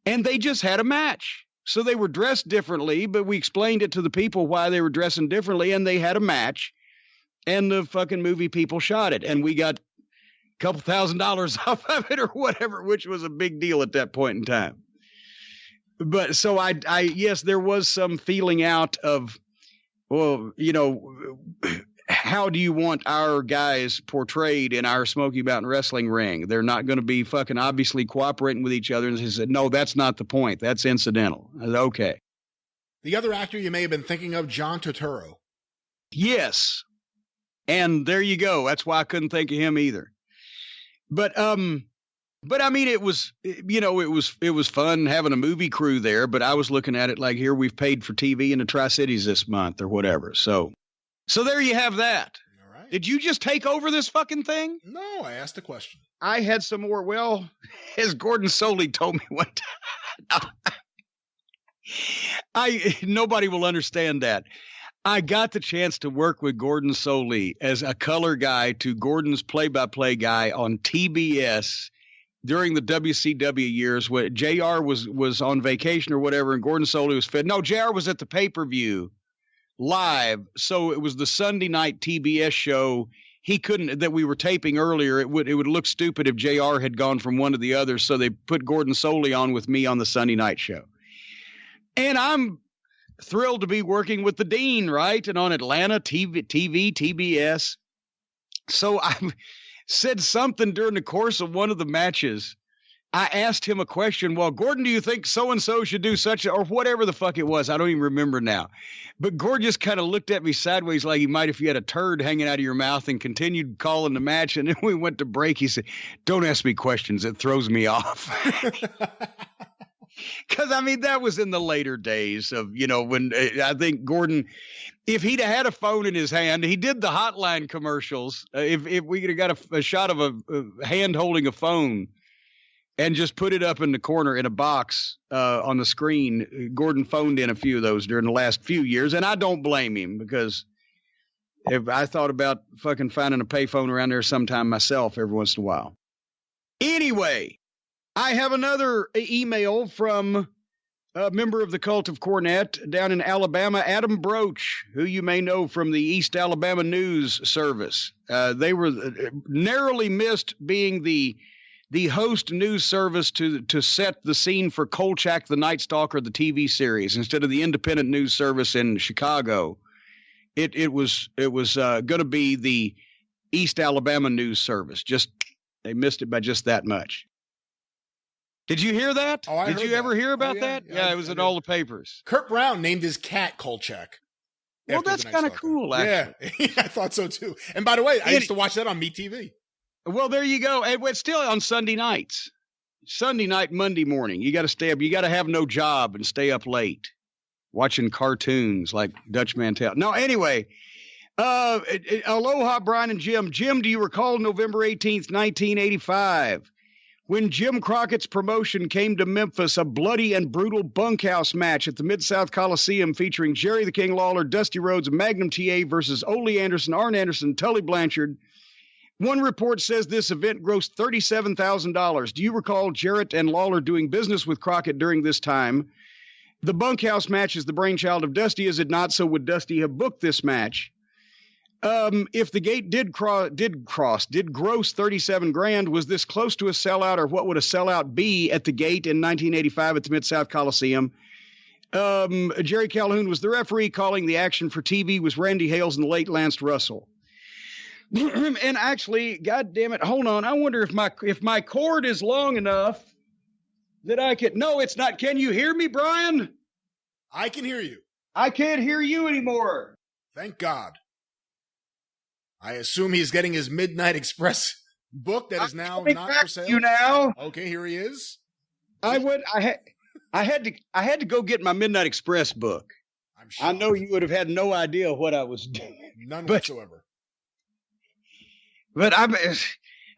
S1: And they just had a match. So they were dressed differently, but we explained it to the people why they were dressing differently, and they had a match, and the fucking movie people shot it, and we got a couple $1,000s off of it or whatever, which was a big deal at that point in time. But so yes, there was some feeling out of, well, how do you want our guys portrayed in our Smoky Mountain Wrestling ring? They're not going to be fucking obviously cooperating with each other. And he said, no, that's not the point. That's incidental. I said, okay.
S2: The other actor you may have been thinking of, John Turturro.
S1: Yes. And there you go. That's why I couldn't think of him either. But I mean, it was fun having a movie crew there, but I was looking at it like, here, we've paid for TV in the Tri-Cities this month or whatever. So there you have that.
S2: All right.
S1: Did you just take over this fucking thing?
S2: No, I asked a question.
S1: I had some more. Well, as Gordon Soley told me one time, nobody will understand that. I got the chance to work with Gordon Soley as a color guy to Gordon's play-by-play guy on TBS during the WCW years when JR was on vacation or whatever, and Gordon Soley was fit. No, JR was at the pay-per-view live, so it was the Sunday night TBS show. He couldn't, that we were taping earlier. It would look stupid if JR had gone from one to the other, so they put Gordon Soley on with me on the Sunday night show. And I'm thrilled to be working with the Dean, right? And on Atlanta TBS. So I said something during the course of one of the matches. I asked him a question. Well, Gordon, do you think so-and-so should do such or whatever the fuck it was? I don't even remember now. But Gordon just kind of looked at me sideways like he might if you had a turd hanging out of your mouth, and continued calling the match. And then we went to break. He said, don't ask me questions. It throws me off. Because, I mean, that was in the later days of, when I think Gordon, if he'd have had a phone in his hand, he did the hotline commercials. If we could have got a shot of a hand holding a phone and just put it up in the corner in a box on the screen, Gordon phoned in a few of those during the last few years. And I don't blame him, because if I thought about fucking finding a payphone around there sometime myself every once in a while. Anyway, I have another email from a member of the Cult of Cornette down in Alabama, Adam Broach, who you may know from the East Alabama News Service. They were narrowly missed being the host news service to set the scene for Kolchak the Night Stalker, the TV series, instead of the independent news service in Chicago. It was going to be the East Alabama News Service. Just they missed it by just that much. Did you hear that?
S2: Oh,
S1: Did you ever hear about that? Yeah, it was in all the papers.
S2: Kurt Brown named his cat Kolchak.
S1: Well, that's kind of cool, actually.
S2: Yeah, I thought so too. And by the way, I used to watch that on Meat TV.
S1: Well, there you go. It's still on Sunday nights. Sunday night, Monday morning. You got to stay up. You got to have no job and stay up late watching cartoons like Dutch Mantel. No, anyway. Aloha, Brian and Jim. Jim, do you recall November 18th, 1985? When Jim Crockett's promotion came to Memphis, a bloody and brutal bunkhouse match at the Mid-South Coliseum featuring Jerry the King Lawler, Dusty Rhodes, Magnum TA versus Ole Anderson, Arn Anderson, Tully Blanchard. One report says this event grossed $37,000. Do you recall Jarrett and Lawler doing business with Crockett during this time? The bunkhouse match is the brainchild of Dusty. Is it not? So would Dusty have booked this match? If the gate did gross $37,000, was this close to a sellout, or what would a sellout be at the gate in 1985 at the Mid-South Coliseum? Jerry Calhoun was the referee. Calling the action for TV was Randy Hales and the late Lance Russell. And actually, God damn it, hold on. I wonder if my cord is long enough that I can. No, it's not. Can you hear me, Brian?
S2: I can hear you.
S1: I can't hear you anymore.
S2: Thank God. I assume he's getting his Midnight Express book that is now not for sale.
S1: You now?
S2: Okay, here he is.
S1: I had to go get my Midnight Express book. I know you would have had no idea what I was doing.
S2: None whatsoever.
S1: But I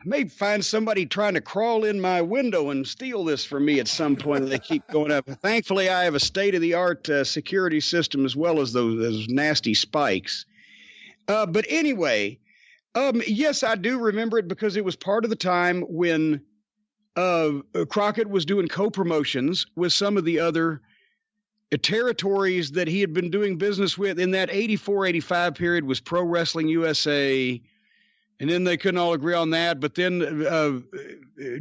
S1: may find somebody trying to crawl in my window and steal this from me at some point. They keep going up. Thankfully, I have a state-of-the-art security system as well as those nasty spikes. But anyway, yes, I do remember it because it was part of the time when Crockett was doing co-promotions with some of the other territories that he had been doing business with. In that 84-85 period was Pro Wrestling USA, and then they couldn't all agree on that. But then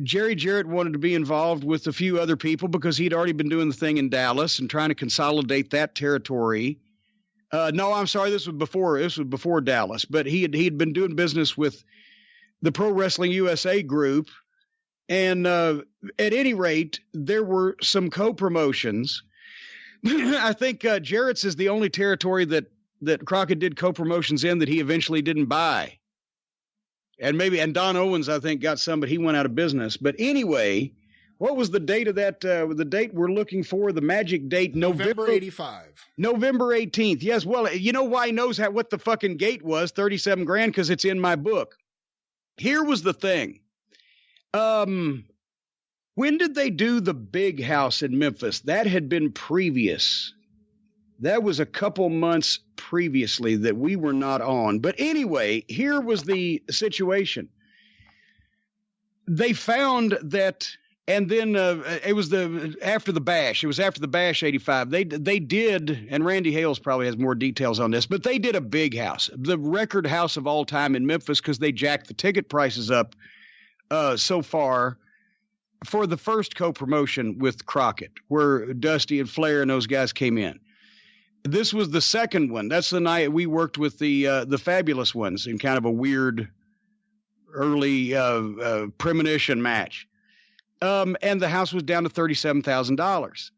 S1: Jerry Jarrett wanted to be involved with a few other people because he'd already been doing the thing in Dallas and trying to consolidate that territory. No, I'm sorry. This was before Dallas, but he'd been doing business with the Pro Wrestling USA group. And at any rate, there were some co-promotions. I think Jarrett's is the only territory that Crockett did co-promotions in that he eventually didn't buy. And Don Owens, I think, got some, but he went out of business. But anyway, what was the date of that? The date we're looking for, the magic date,
S2: November 85.
S1: November 18th. Yes. Well, you know why he knows what the fucking gate was, $37,000, because it's in my book. Here was the thing. When did they do the big house in Memphis? That had been previous. That was a couple months previously that we were not on. But anyway, here was the situation. They found that, and then it was after the Bash. It was after the Bash 85. They did, and Randy Hales probably has more details on this, but they did a big house, the record house of all time in Memphis, because they jacked the ticket prices up so far for the first co-promotion with Crockett, where Dusty and Flair and those guys came in. This was the second one. That's the night we worked with the Fabulous Ones in kind of a weird early premonition match. And the house was down to $37,000.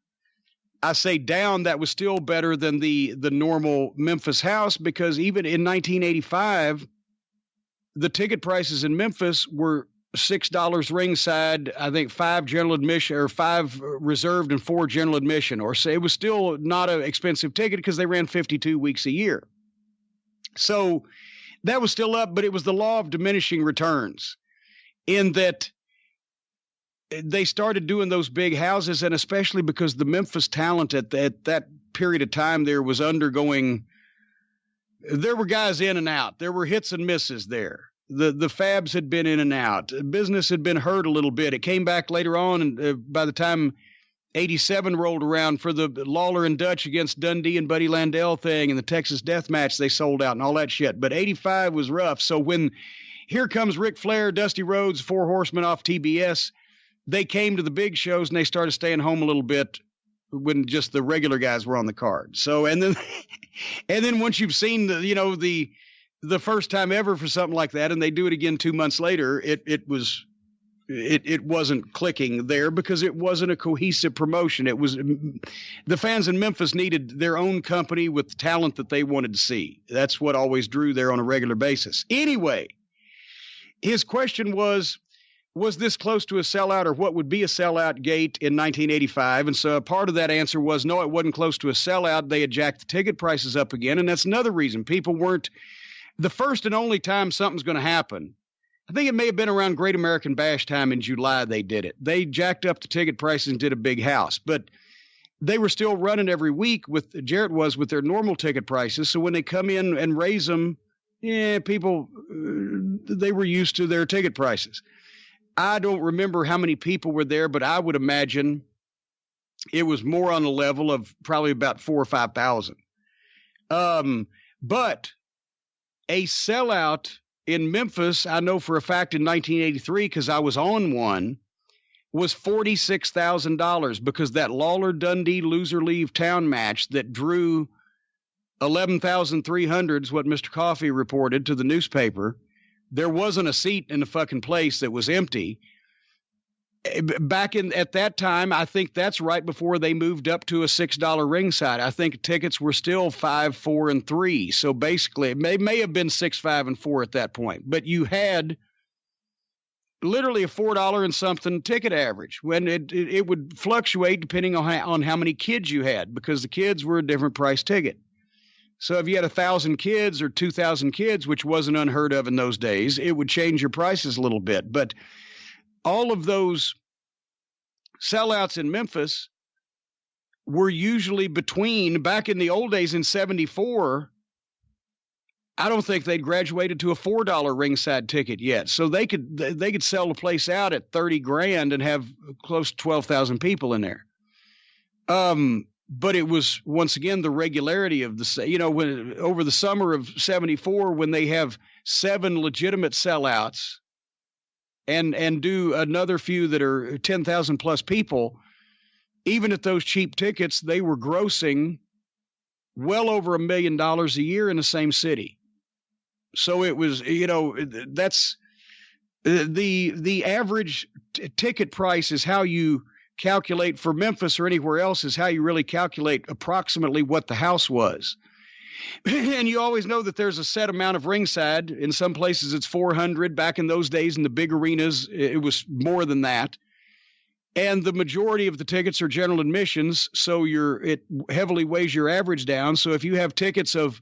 S1: I say down, that was still better than the normal Memphis house, because even in 1985, the ticket prices in Memphis were $6 ringside, I think 5 general admission, or 5 reserved and 4 general admission, or say it was still not an expensive ticket because they ran 52 weeks a year. So that was still up, but it was the law of diminishing returns in that they started doing those big houses, and especially because the Memphis talent at that period of time there was undergoing, there were guys in and out. There were hits and misses there. The Fabs had been in and out. Business had been hurt a little bit. It came back later on, and by the time 87 rolled around for the Lawler and Dutch against Dundee and Buddy Landell thing and the Texas Death Match, they sold out and all that shit. But 85 was rough. So when here comes Ric Flair, Dusty Rhodes, 4 Horsemen off TBS, they came to the big shows and they started staying home a little bit when just the regular guys were on the card. So, and then once you've seen the first time ever for something like that, and they do it again 2 months later, it wasn't clicking there because it wasn't a cohesive promotion. It was the fans in Memphis needed their own company with the talent that they wanted to see. That's what always drew there on a regular basis. Anyway, his question was this close to a sellout, or what would be a sellout gate in 1985? And so a part of that answer was, no, it wasn't close to a sellout. They had jacked the ticket prices up again. And that's another reason people weren't the first and only time something's going to happen. I think it may have been around Great American Bash time in July they did it. They jacked up the ticket prices and did a big house, but they were still running every week with their normal ticket prices. So when they come in and raise them, people, they were used to their ticket prices. I don't remember how many people were there, but I would imagine it was more on the level of probably about 4,000 or 5,000. But a sellout in Memphis, I know for a fact in 1983, because I was on one, was $46,000 because that Lawler-Dundee loser leave town match that drew 11,300 is what Mr. Coffey reported to the newspaper. There wasn't a seat in the fucking place that was empty. Back at that time, I think that's right before they moved up to a $6 ringside. I think tickets were still $5, $4, and $3. So basically, it may have been $6, $5, and $4 at that point. But you had literally a $4 and something ticket average when it would fluctuate depending on how many kids you had, because the kids were a different price ticket. So if you had 1,000 kids or 2,000 kids, which wasn't unheard of in those days, it would change your prices a little bit. But all of those sellouts in Memphis were usually back in the old days in 74, I don't think they'd graduated to a $4 ringside ticket yet. So they could sell the place out at $30,000 and have close to 12,000 people in there. But it was, once again, the regularity of when over the summer of 74, when they have 7 legitimate sellouts and do another few that are 10,000 plus people, even at those cheap tickets, they were grossing well over $1 million a year in the same city. So it was, that's the average ticket price is how you calculate for Memphis or anywhere else, is how you really calculate approximately what the house was. And you always know that there's a set amount of ringside. In some places it's 400. Back in those days in the big arenas, it was more than that. And the majority of the tickets are general admissions, so it heavily weighs your average down. So if you have tickets of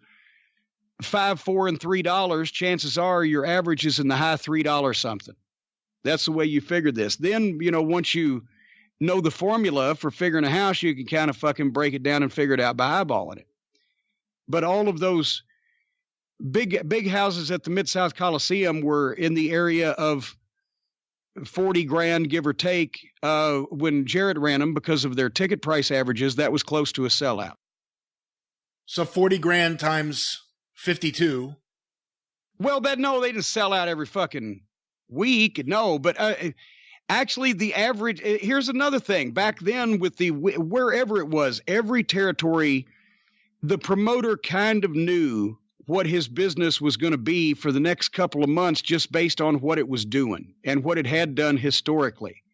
S1: $5, $4, and $3, chances are your average is in the high $3 something. That's the way you figure this. Then, once you know the formula for figuring a house, you can kind of fucking break it down and figure it out by eyeballing it. But all of those big houses at the Mid-South Coliseum were in the area of $40,000, give or take. When Jarrett ran them, because of their ticket price averages, that was close to a sellout.
S2: So $40,000 times 52.
S1: Well, they didn't sell out every fucking week. No, but actually the average, here's another thing. Back then with wherever it was, every territory, the promoter kind of knew what his business was going to be for the next couple of months just based on what it was doing and what it had done historically.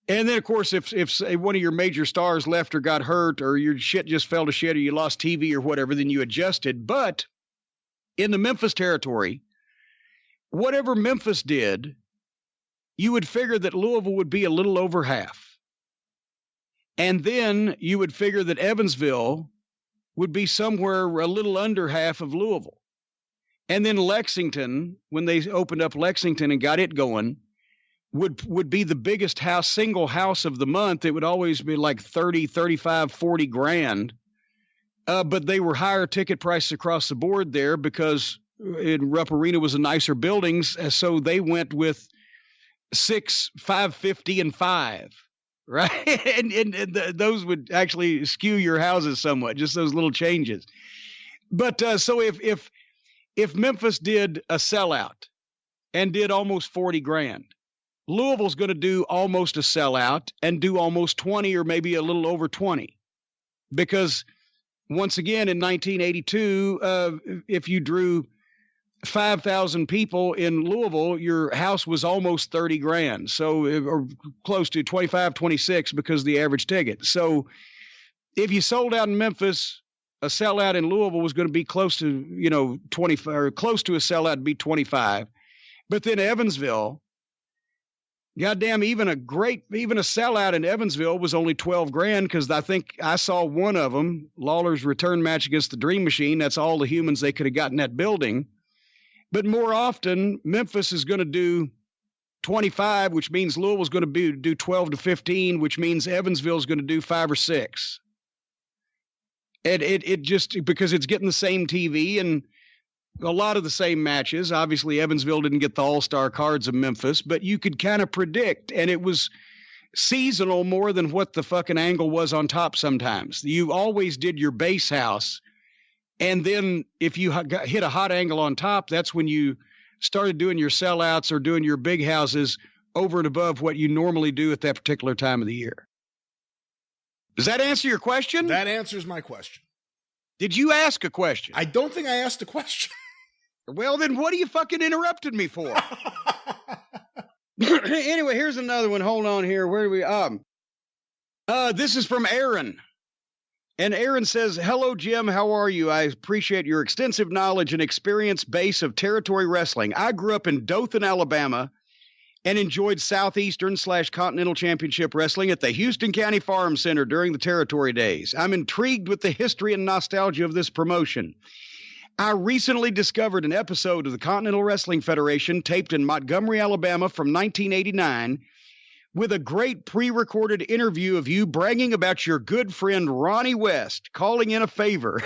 S1: And then, of course, if one of your major stars left or got hurt or your shit just fell to shit or you lost TV or whatever, then you adjusted. But in the Memphis territory, whatever Memphis did, you would figure that Louisville would be a little over half. And then you would figure that Evansville would be somewhere a little under half of Louisville. And then Lexington, when they opened up Lexington and got it going, would be the biggest single house of the month. It would always be like 30, 35, 40 grand. But they were higher ticket prices across the board there because in Rupp Arena was a nicer buildings. So they went with 6, 550, and 5. Right. And those would actually skew your houses somewhat, just those little changes. But so if Memphis did a sellout and did almost $40,000, Louisville's going to do almost a sellout and do almost 20 or maybe a little over 20. Because once again, in 1982, if you drew 5,000 people in Louisville, your house was almost 30 grand. So, or close to 25, 26 because of the average ticket. So if you sold out in Memphis, a sellout in Louisville was going to be close to, 25 or close to a sellout, be 25. But then Evansville, goddamn, even a sellout in Evansville was only 12 grand because I think I saw one of them, Lawler's return match against the Dream Machine. That's all the humans they could have gotten in that building. But more often, Memphis is going to do 25, which means Louisville's going to do 12 to 15, which means Evansville's going to do 5 or 6. And it just, because it's getting the same TV and a lot of the same matches. Obviously, Evansville didn't get the all-star cards of Memphis, but you could kind of predict, and it was seasonal more than what the fucking angle was on top sometimes. You always did your base house, and then if you hit a hot angle on top, that's when you started doing your sellouts or doing your big houses over and above what you normally do at that particular time of the year. Does that answer your question?
S2: That answers my question.
S1: Did you ask a question?
S2: I don't think I asked a question.
S1: Well, then what are you fucking interrupted me for? Anyway, here's another one. Hold on here. Where do we? This is from Aaron. And Aaron says, "Hello, Jim. How are you? I appreciate your extensive knowledge and experience base of territory wrestling. I grew up in Dothan, Alabama, and enjoyed Southeastern/Continental Championship Wrestling at the Houston County Farm Center during the territory days. I'm intrigued with the history and nostalgia of this promotion. I recently discovered an episode of the Continental Wrestling Federation taped in Montgomery, Alabama from 1989 with a great pre-recorded interview of you bragging about your good friend Ronnie West calling in a favor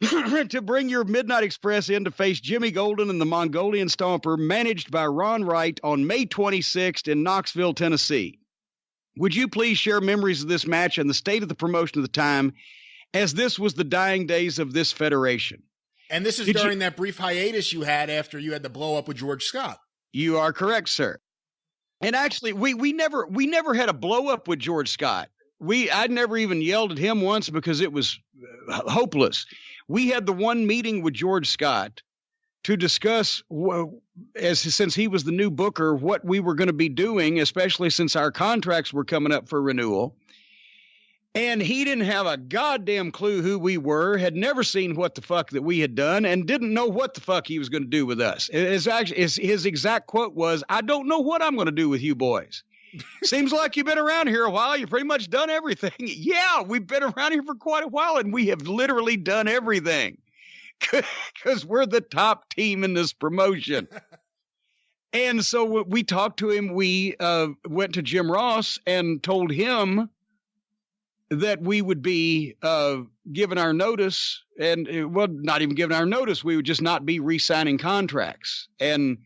S1: to bring your Midnight Express in to face Jimmy Golden and the Mongolian Stomper managed by Ron Wright on May 26th in Knoxville, Tennessee. Would you please share memories of this match and the state of the promotion at the time, as this was the dying days of this federation?"
S2: And this is during that brief hiatus you had after you had the blow up with George Scott.
S1: You are correct, sir. And actually, we never had a blow up with George Scott. I'd never even yelled at him once because it was hopeless. We had the one meeting with George Scott to discuss, since he was the new booker, what we were going to be doing, especially since our contracts were coming up for renewal. And he didn't have a goddamn clue who we were, had never seen what the fuck that we had done, and didn't know what the fuck he was going to do with us. His exact quote was, "I don't know what I'm going to do with you boys. Seems like you've been around here a while. You've pretty much done everything." Yeah, we've been around here for quite a while, and we have literally done everything because we're the top team in this promotion. And so we talked to him. We went to Jim Ross and told him that we would be given our notice, and not even given our notice. We would just not be re-signing contracts. And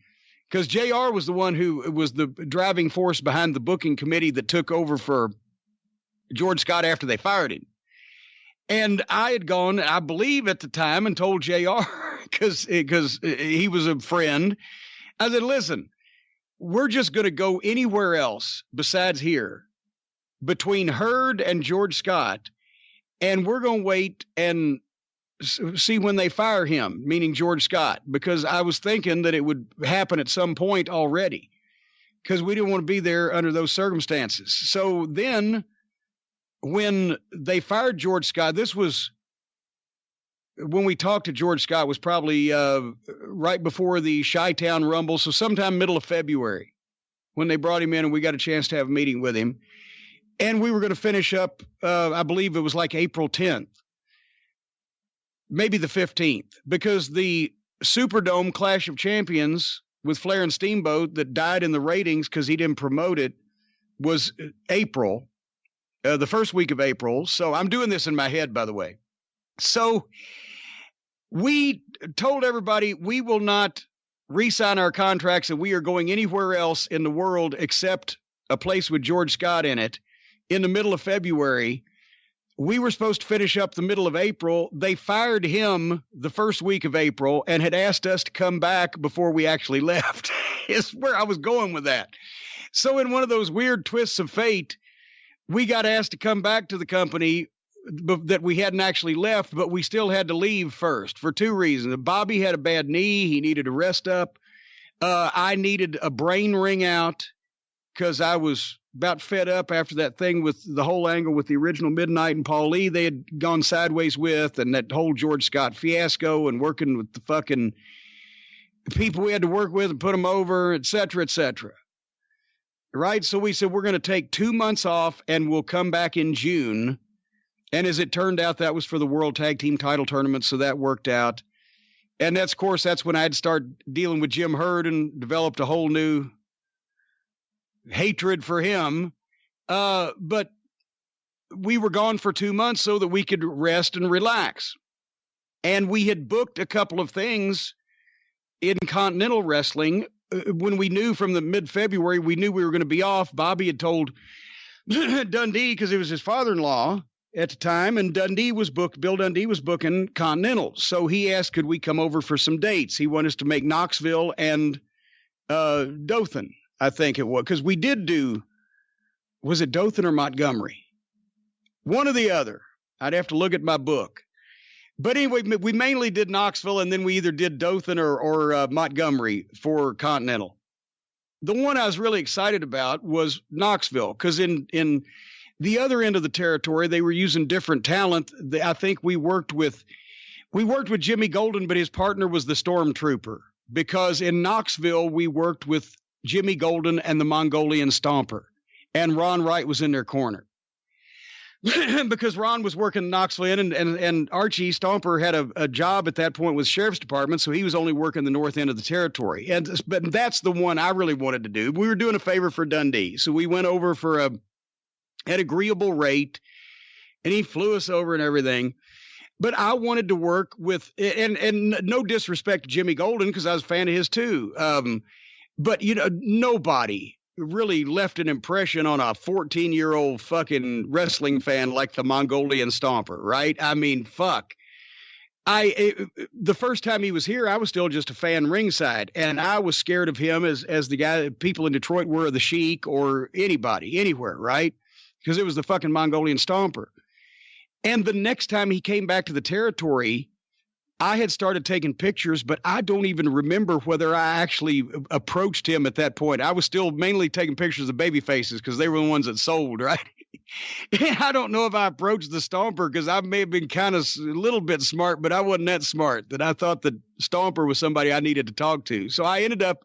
S1: because JR was the one who was the driving force behind the booking committee that took over for George Scott after they fired him. And I had gone, I believe at the time, and told JR, because he was a friend, I said, "Listen, we're just going to go anywhere else besides here between Hurd and George Scott, and we're going to wait and see when they fire him," meaning George Scott, because I was thinking that it would happen at some point already, because we didn't want to be there under those circumstances. So then when they fired George Scott, this was when we talked to George Scott, was probably right before the Chi-Town Rumble, so sometime middle of February when they brought him in and we got a chance to have a meeting with him. And we were going to finish up, I believe it was like April 10th, maybe the 15th, because the Superdome Clash of Champions with Flair and Steamboat that died in the ratings because he didn't promote it was April, the first week of April. So I'm doing this in my head, by the way. So we told everybody we will not re-sign our contracts and we are going anywhere else in the world except a place with George Scott in it. In the middle of February, we were supposed to finish up the middle of April. They fired him the first week of April and had asked us to come back before we actually left. is where I was going with that. So in one of those weird twists of fate, we got asked to come back to the company that we hadn't actually left, but we still had to leave first for two reasons. Bobby had a bad knee. He needed to rest up. I needed a brain ring out because I was about fed up after that thing with the whole angle with the original Midnight and Paul Lee they had gone sideways with, and that whole George Scott fiasco and working with the fucking people we had to work with and put them over, et cetera, et cetera. Right? So we said, we're going to take 2 months off and we'll come back in June. And as it turned out, that was for the World Tag Team title tournament. So that worked out. And that's, of course, that's when I had started dealing with Jim Herd and developed a whole new hatred for him. But we were gone for 2 months so that we could rest and relax. And we had booked a couple of things in Continental Wrestling. When we knew from the mid-February, we knew we were going to be off. Bobby had told Dundee, because it was his father-in-law at the time, and Dundee was booked. Bill Dundee was booking Continental. So he asked, could we come over for some dates? He wanted us to make Knoxville and Dothan, I think it was. Because we did do, was it Dothan or Montgomery? One or the other. I'd have to look at my book. But anyway, we mainly did Knoxville, and then we either did Dothan or Montgomery for Continental. The one I was really excited about was Knoxville, because in the other end of the territory, they were using different talent. I think we worked with Jimmy Golden, but his partner was the Stormtrooper, because in Knoxville, we worked with Jimmy Golden and the Mongolian Stomper, and Ron Wright was in their corner. Because Ron was working in Knoxville, and Archie Stomper had a job at that point with Sheriff's Department, so he was only working the north end of the territory. But that's the one I really wanted to do. We were doing a favor for Dundee, so we went over for an agreeable rate, and he flew us over and everything. But I wanted to work with, and no disrespect to Jimmy Golden, because I was a fan of his too. But nobody really left an impression on a 14-year-old fucking wrestling fan like the Mongolian Stomper, right? I mean, fuck. The first time he was here, I was still just a fan ringside, and I was scared of him as the guy people in Detroit were of the Sheik or anybody, anywhere, right? Because it was the fucking Mongolian Stomper. And the next time he came back to the territory, I had started taking pictures, but I don't even remember whether I actually approached him at that point. I was still mainly taking pictures of baby faces because they were the ones that sold, right? I don't know if I approached the Stomper because I may have been kind of a little bit smart, but I wasn't that smart that I thought that Stomper was somebody I needed to talk to. So I ended up,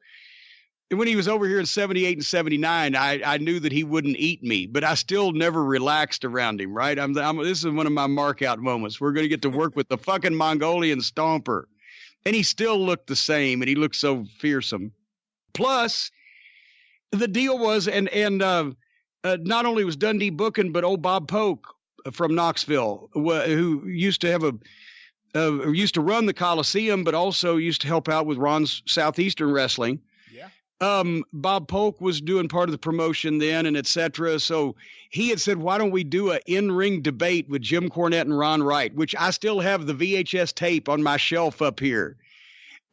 S1: when he was over here in 78 and 79, I knew that he wouldn't eat me, but I still never relaxed around him, right? This is one of my mark out moments. We're going to get to work with the fucking Mongolian Stomper. And he still looked the same, and he looked so fearsome. Plus, the deal was, not only was Dundee booking, but old Bob Polk from Knoxville, who used to have used to run the Coliseum, but also used to help out with Ron's Southeastern Wrestling. Bob Polk was doing part of the promotion then, and et cetera. So he had said, why don't we do an in-ring debate with Jim Cornette and Ron Wright, which I still have the VHS tape on my shelf up here.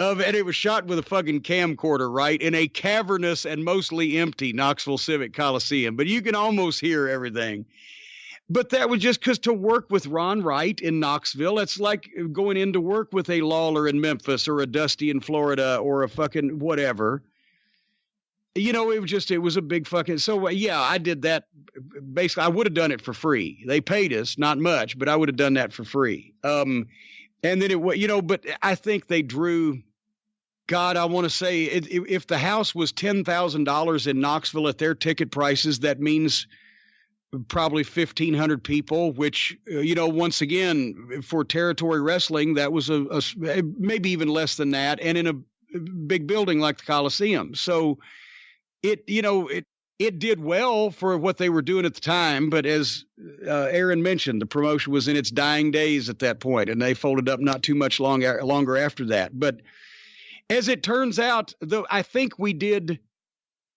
S1: And it was shot with a fucking camcorder, right? In a cavernous and mostly empty Knoxville Civic Coliseum, but you can almost hear everything. But that was just because to work with Ron Wright in Knoxville, it's like going in to work with a Lawler in Memphis or a Dusty in Florida or a fucking whatever. It was a big fucking, so yeah, I did that. Basically, I would have done it for free. They paid us, not much, but I would have done that for free. And then but I think they drew, God, I want to say if the house was $10,000 in Knoxville at their ticket prices, that means probably 1,500 people, which, once again, for territory wrestling, that was a maybe even less than that. And in a big building like the Coliseum. So, it did well for what they were doing at the time, but as Aaron mentioned, the promotion was in its dying days at that point, and they folded up not too much longer after that. But as it turns out, though, I think we did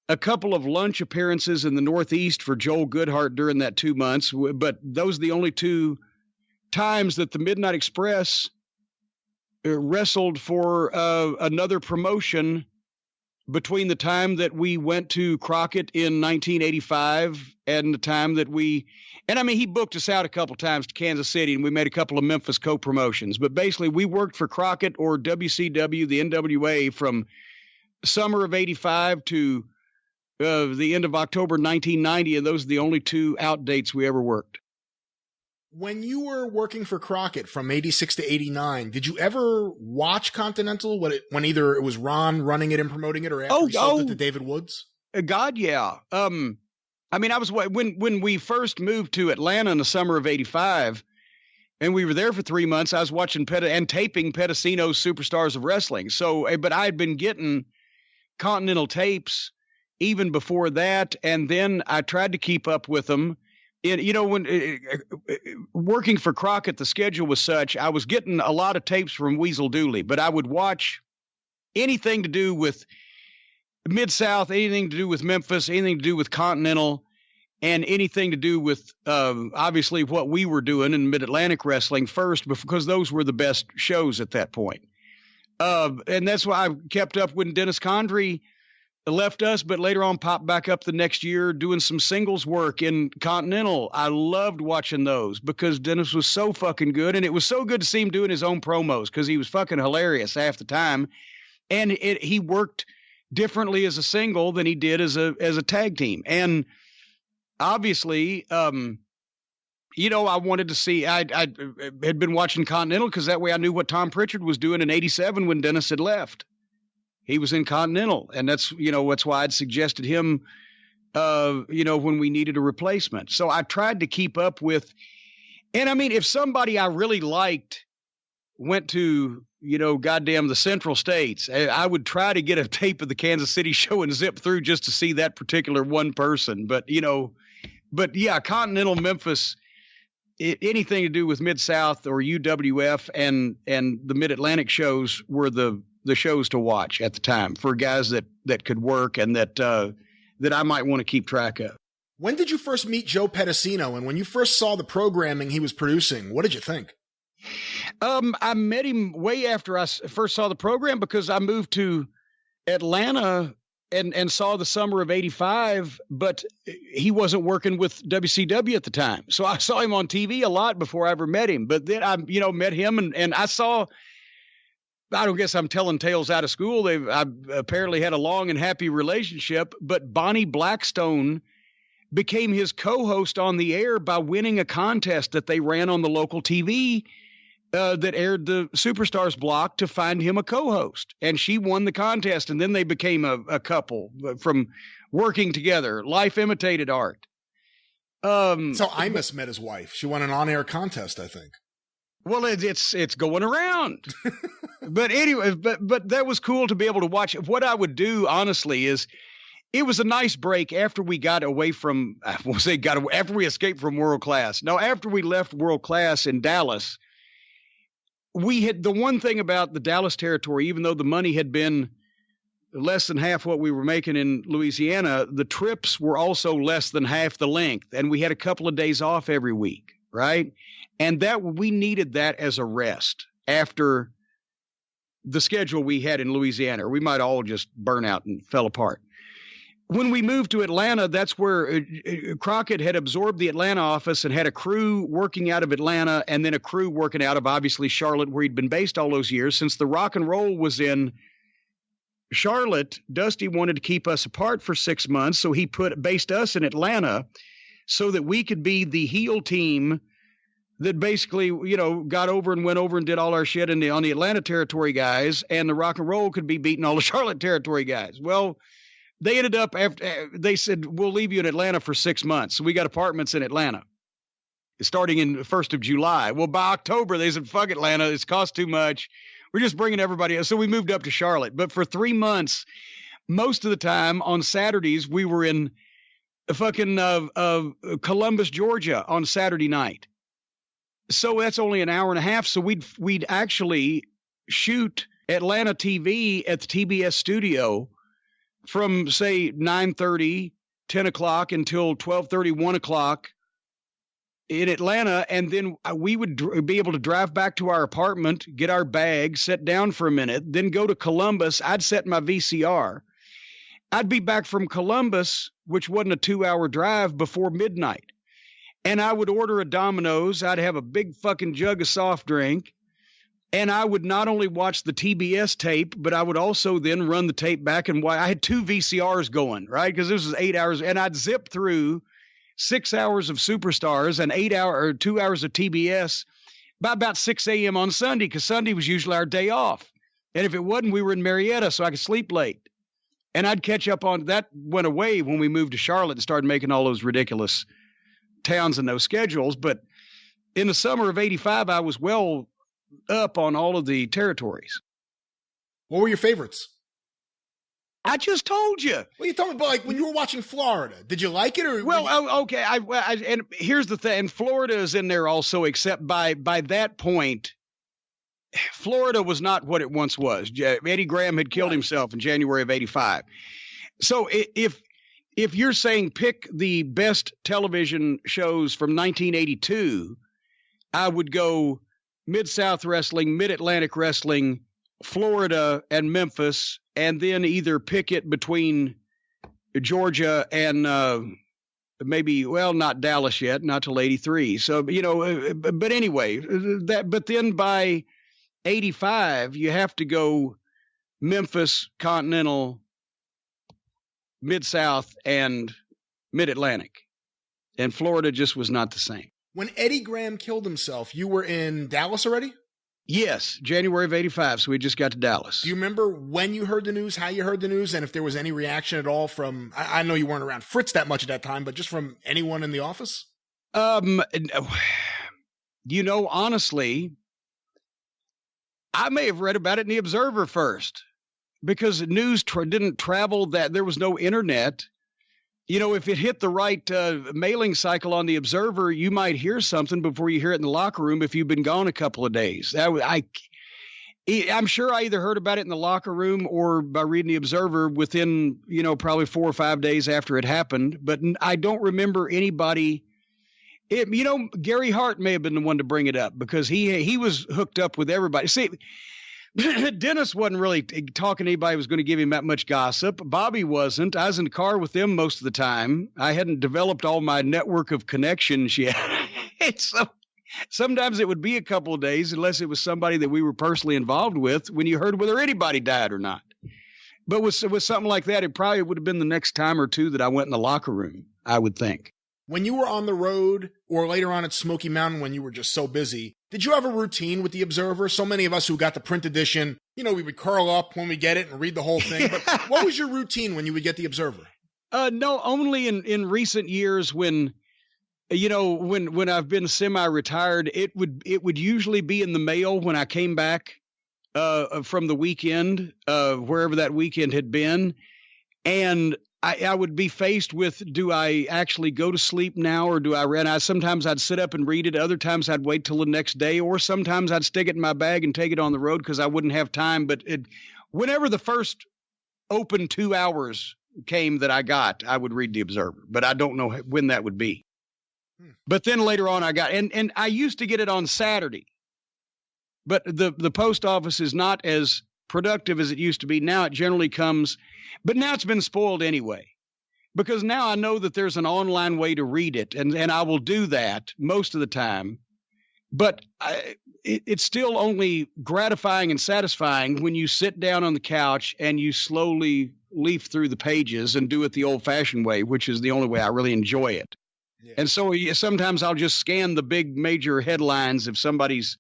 S1: a couple of lunch appearances in the Northeast for Joel Goodhart during that 2 months, but those are the only two times that the Midnight Express wrestled for another promotion between the time that we went to Crockett in 1985 and the time that he booked us out a couple times to Kansas City, and we made a couple of Memphis co-promotions. But basically, we worked for Crockett or WCW, the NWA, from summer of 85 to the end of October 1990, and those are the only two out dates we ever worked.
S2: When you were working for Crockett from 86 to 89, did you ever watch Continental when either it was Ron running it and promoting it or after he sold it to David Woods?
S1: God, yeah. I was when we first moved to Atlanta in the summer of 85, and we were there for 3 months. I was watching and taping Pettisino's Superstars of Wrestling. So, but I had been getting Continental tapes even before that, and then I tried to keep up with them. When working for Crockett, the schedule was such, I was getting a lot of tapes from Weasel Dooley, but I would watch anything to do with Mid-South, anything to do with Memphis, anything to do with Continental, and anything to do with, obviously, what we were doing in Mid-Atlantic Wrestling first, because those were the best shows at that point. And that's why I kept up when Dennis Condrey left us, but later on popped back up the next year doing some singles work in Continental. I loved watching those because Dennis was so fucking good, and it was so good to see him doing his own promos because he was fucking hilarious half the time, and he worked differently as a single than he did as a tag team. And obviously, I wanted to see. I had been watching Continental because that way I knew what Tom Pritchard was doing in '87 when Dennis had left. He was in Continental, and that's why I'd suggested him, when we needed a replacement. So I tried to keep up with, and if somebody I really liked went to, goddamn the Central States, I would try to get a tape of the Kansas City show and zip through just to see that particular one person. But yeah, Continental, Memphis, anything to do with Mid-South or UWF and the Mid-Atlantic shows were the shows to watch at the time for guys that could work and that I might want to keep track of.
S2: When did you first meet Joe Pettisino? And when you first saw the programming he was producing, what did you think?
S1: I met him way after I first saw the program because I moved to Atlanta and saw the summer of 85, but he wasn't working with WCW at the time. So I saw him on TV a lot before I ever met him. But then I, met him and I saw, I don't guess I'm telling tales out of school. I apparently had a long and happy relationship, but Bonnie Blackstone became his co-host on the air by winning a contest that they ran on the local TV that aired the Superstars block to find him a co-host. And she won the contest, and then they became a couple from working together. Life imitated art. So
S2: Imus met his wife. She won an on-air contest, I think.
S1: Well, it's going around. But anyway, but that was cool to be able to watch. What I would do, honestly, is it was a nice break after we got away from, after we escaped from World Class. No, after we left World Class in Dallas, we had the one thing about the Dallas territory, even though the money had been less than half what we were making in Louisiana, the trips were also less than half the length. And we had a couple of days off every week, right? And that we needed that as a rest after the schedule we had in Louisiana. We might all just burn out and fell apart. When we moved to Atlanta, that's where Crockett had absorbed the Atlanta office and had a crew working out of Atlanta and then a crew working out of, obviously, Charlotte, where he'd been based all those years. Since the rock and roll was in Charlotte, Dusty wanted to keep us apart for 6 months, so he based us in Atlanta so that we could be the heel team that basically, got over and went over and did all our shit on the Atlanta territory guys, and the rock and roll could be beating all the Charlotte territory guys. Well, they ended up they said, we'll leave you in Atlanta for 6 months. So we got apartments in Atlanta starting in the 1st of July. Well, by October, they said, fuck Atlanta. It's cost too much. We're just bringing everybody else. So we moved up to Charlotte. But for 3 months, most of the time on Saturdays, we were in fucking Columbus, Georgia on Saturday night. So that's only an hour and a half. So we'd actually shoot Atlanta TV at the TBS studio from, say, 9:30, 10 o'clock until 12:30, 1 o'clock in Atlanta. And then we would be able to drive back to our apartment, get our bags, sit down for a minute, then go to Columbus. I'd set my VCR. I'd be back from Columbus, which wasn't a 2-hour drive, before midnight. And I would order a Domino's. I'd have a big fucking jug of soft drink. And I would not only watch the TBS tape, but I would also then run the tape back and watch. I had 2 VCRs going, right? Because this was 8 hours. And I'd zip through 6 hours of Superstars and 2 hours of TBS by about 6 a.m. on Sunday, because Sunday was usually our day off. And if it wasn't, we were in Marietta, so I could sleep late. And I'd catch up on that. Went away when we moved to Charlotte and started making all those ridiculous towns and those schedules. But in the summer of 85, I was well up on all of the territories.
S2: What were your favorites?
S1: I just told you.
S2: Well, you told me, but like when you were watching Florida, did you like it? Or
S1: well, okay. And here's the thing. And Florida is in there also, except by that point, Florida was not what it once was. Eddie Graham had killed himself in January of 85. So if you're saying pick the best television shows from 1982, I would go Mid-South Wrestling, Mid-Atlantic Wrestling, Florida, and Memphis, and then either pick it between Georgia and maybe, well, not Dallas yet, not till 83. So, but anyway, but then by 85, you have to go Memphis, Continental, Mid-South, and Mid-Atlantic. And Florida just was not the same.
S2: When Eddie Graham killed himself, you were in Dallas already?
S1: Yes, January of 85, so we just got to Dallas.
S2: Do you remember when you heard the news, how you heard the news, and if there was any reaction at all from, I know you weren't around Fritz that much at that time, but just from anyone in the office?
S1: Honestly, I may have read about it in the Observer first, because news didn't travel that there was no internet. If it hit the right mailing cycle on the Observer, you might hear something before you hear it in the locker room if you've been gone a couple of days. I'm sure I either heard about it in the locker room or by reading the Observer within, probably 4 or 5 days after it happened. But I don't remember anybody. Gary Hart may have been the one to bring it up, because he was hooked up with everybody. See, Dennis wasn't really talking to anybody who was going to give him that much gossip. Bobby wasn't. I was in the car with them most of the time. I hadn't developed all my network of connections yet. So sometimes it would be a couple of days, unless it was somebody that we were personally involved with, when you heard whether anybody died or not. But with something like that, it probably would have been the next time or two that I went in the locker room, I would think.
S2: When you were on the road or later on at Smoky Mountain when you were just so busy, did you have a routine with the Observer? So many of us who got the print edition, we would curl up when we get it and read the whole thing. But what was your routine when you would get the Observer?
S1: No, only in recent years when I've been semi-retired, it would usually be in the mail when I came back from the weekend, wherever that weekend had been. And I would be faced with, do I actually go to sleep now, or do I read? Sometimes I'd sit up and read it. Other times I'd wait till the next day, or sometimes I'd stick it in my bag and take it on the road because I wouldn't have time. But whenever the first open 2 hours came that I would read the Observer, but I don't know when that would be. But then later on I got, and I used to get it on Saturday, but the post office is not as productive as it used to be. Now it generally comes, but now it's been spoiled anyway, because now I know that there's an online way to read it, and I will do that most of the time. But it's still only gratifying and satisfying when you sit down on the couch and you slowly leaf through the pages and do it the old-fashioned way, which is the only way I really enjoy it. Yeah. And so sometimes I'll just scan the big major headlines if somebody's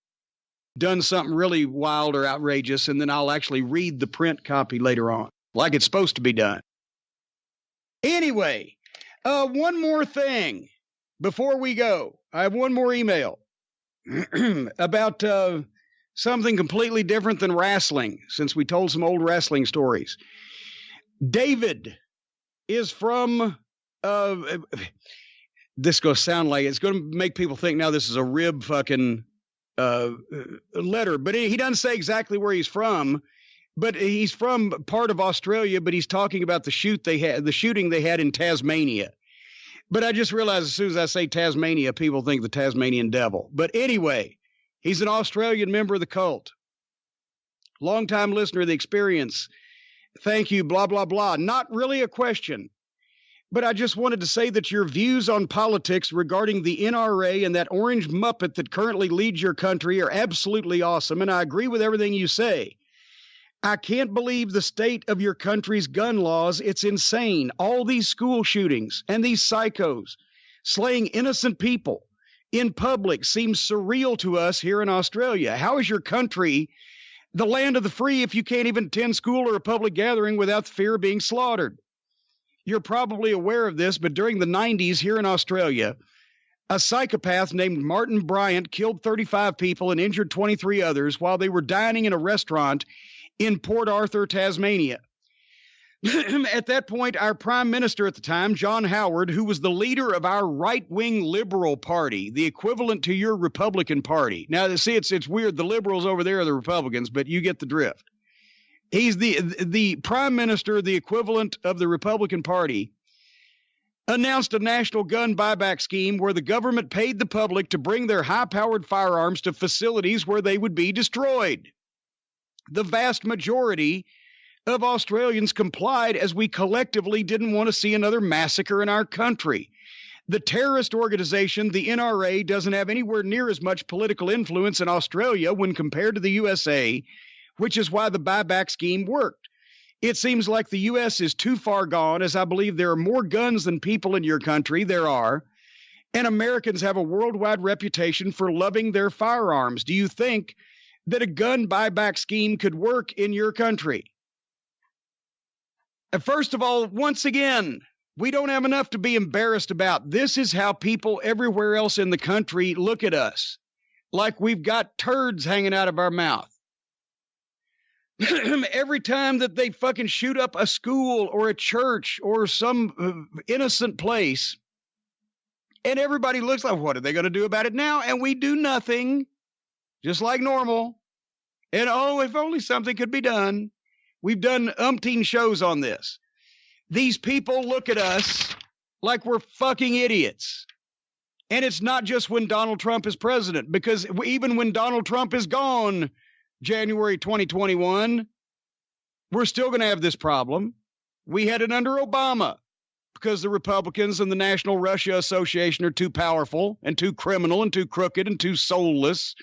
S1: done something really wild or outrageous, and then I'll actually read the print copy later on, like it's supposed to be done. Anyway, one more thing before we go. I have one more email about something completely different than wrestling, since we told some old wrestling stories. David is from, this is going to sound like, it's going to make people think now this is a rib fucking letter, but he doesn't say exactly where he's from, but he's from part of Australia, but he's talking about the shooting they had in Tasmania. But I just realized as soon as I say Tasmania, people think the Tasmanian devil. But anyway, he's an Australian member of the cult, longtime listener of the Experience, Thank you, blah, blah, blah. Not really a question. But I just wanted to say that your views on politics regarding the NRA and that orange muppet that currently leads your country are absolutely awesome, and I agree with everything you say. I can't believe the state of your country's gun laws. It's insane. All these school shootings and these psychos slaying innocent people in public seems surreal to us here in Australia. How is your country the land of the free if you can't even attend school or a public gathering without the fear of being slaughtered? You're probably aware of this, but during the 90s here in Australia, a psychopath named Martin Bryant killed 35 people and injured 23 others while they were dining in a restaurant in Port Arthur, Tasmania. At that point, our prime minister at the time, John Howard, who was the leader of our right-wing Liberal Party, the equivalent to your Republican Party. Now, see, it's weird. The Liberals over there are the Republicans, but you get the drift. He's the prime minister, the equivalent of the Republican Party, announced a national gun buyback scheme where the government paid the public to bring their high-powered firearms to facilities where they would be destroyed. The vast majority of Australians complied, as we collectively didn't want to see another massacre in our country. The terrorist organization, the NRA, doesn't have anywhere near as much political influence in Australia when compared to the USA, which is why the buyback scheme worked. It seems like the U.S. is too far gone, as I believe there are more guns than people in your country. There are. And Americans have a worldwide reputation for loving their firearms. Do you think that a gun buyback scheme could work in your country? First of all, once again, we don't have enough to be embarrassed about. This is how people everywhere else in the country look at us, like we've got turds hanging out of our mouth. Every time that they fucking shoot up a school or a church or some innocent place, and everybody looks like, what are they going to do about it now? And we do nothing, just like normal. And oh, if only something could be done. We've done umpteen shows on this. These people look at us like we're fucking idiots. And it's not just when Donald Trump is president, because even when Donald Trump is gone, January 2021, we're still going to have this problem. We had it under Obama because the Republicans and the National Russia Association are too powerful and too criminal and too crooked and too soulless.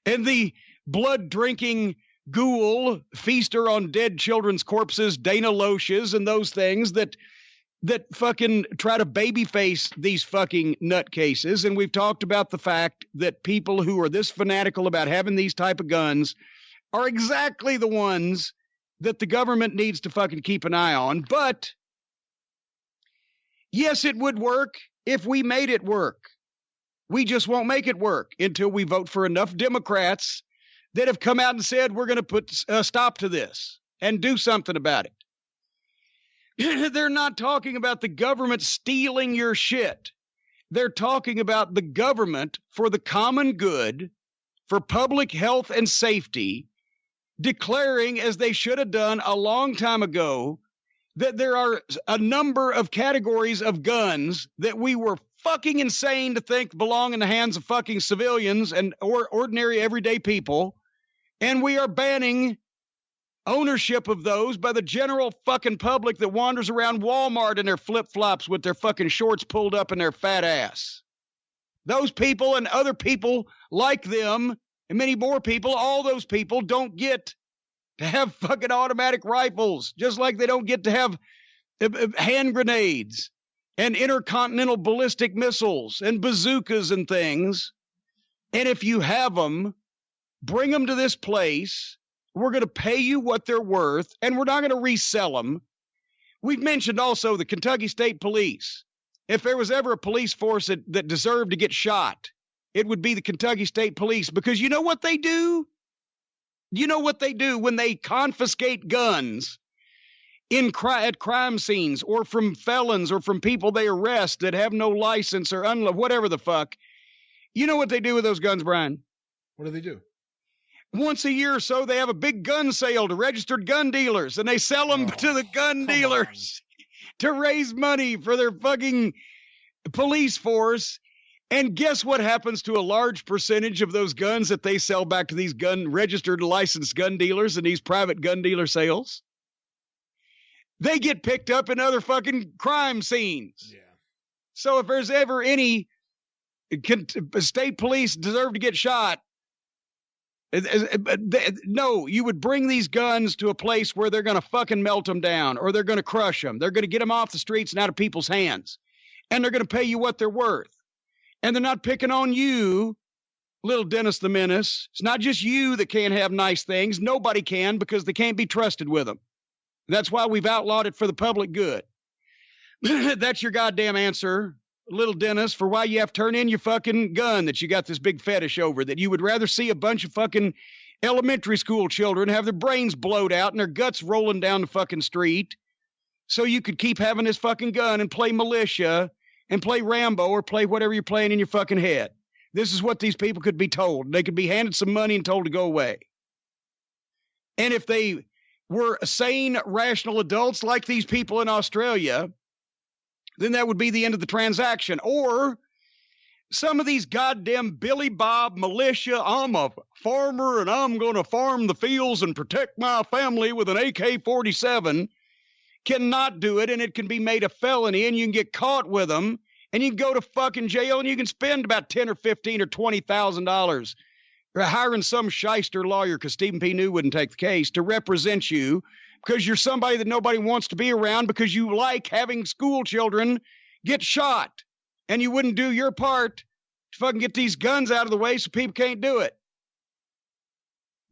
S1: And the blood-drinking ghoul, feaster on dead children's corpses, Dana Loesch's, and those things that fucking try to babyface these fucking nutcases. And we've talked about the fact that people who are this fanatical about having these type of guns are exactly the ones that the government needs to fucking keep an eye on. But yes, it would work if we made it work. We just won't make it work until we vote for enough Democrats that have come out and said, we're going to put a stop to this and do something about it. They're not talking about the government stealing your shit. They're talking about the government for the common good, for public health and safety, declaring, as they should have done a long time ago, that there are a number of categories of guns that we were fucking insane to think belong in the hands of fucking civilians and or ordinary everyday people. And we are banning ownership of those by the general fucking public that wanders around Walmart in their flip-flops with their fucking shorts pulled up in their fat ass. Those people and other people like them and many more people, all those people don't get to have fucking automatic rifles, just like they don't get to have hand grenades and intercontinental ballistic missiles and bazookas and things. And if you have them, bring them to this place. We're going to pay you what they're worth, and we're not going to resell them. We've mentioned also the Kentucky State Police. If there was ever a police force that deserved to get shot, it would be the Kentucky State Police, because you know what they do? You know what they do when they confiscate guns at crime scenes or from felons or from people they arrest that have no license or whatever the fuck. You know what they do with those guns, Brian?
S2: What do they do?
S1: Once a year or so, they have a big gun sale to registered gun dealers, and they sell them to the gun dealers to raise money for their fucking police force. And guess what happens to a large percentage of those guns that they sell back to these registered licensed gun dealers and these private gun dealer sales? they get picked up in other fucking crime scenes.
S2: Yeah.
S1: So if there's ever any state police deserve to get shot, no, you would bring these guns to a place where they're going to fucking melt them down, or they're going to crush them. They're going to get them off the streets and out of people's hands. And they're going to pay you what they're worth. And they're not picking on you, little Dennis the Menace. It's not just you that can't have nice things. Nobody can, because they can't be trusted with them. That's why we've outlawed it for the public good. That's your goddamn answer, little Dennis, for why you have to turn in your fucking gun that you got this big fetish over, that you would rather see a bunch of fucking elementary school children have their brains blowed out and their guts rolling down the fucking street so you could keep having this fucking gun and play militia and play Rambo or play whatever you're playing in your fucking head. This is what these people could be told. They could be handed some money and told to go away. And if they were sane, rational adults like these people in Australia, then that would be the end of the transaction. Or some of these goddamn Billy Bob militia, I'm a farmer and I'm going to farm the fields and protect my family with an AK-47, cannot do it, and it can be made a felony, and you can get caught with them, and you can go to fucking jail, and you can spend about $10 or $15 or $20,000 hiring some shyster lawyer, because Stephen P. New wouldn't take the case, to represent you, because you're somebody that nobody wants to be around, because you like having school children get shot, and you wouldn't do your part to fucking get these guns out of the way so people can't do it.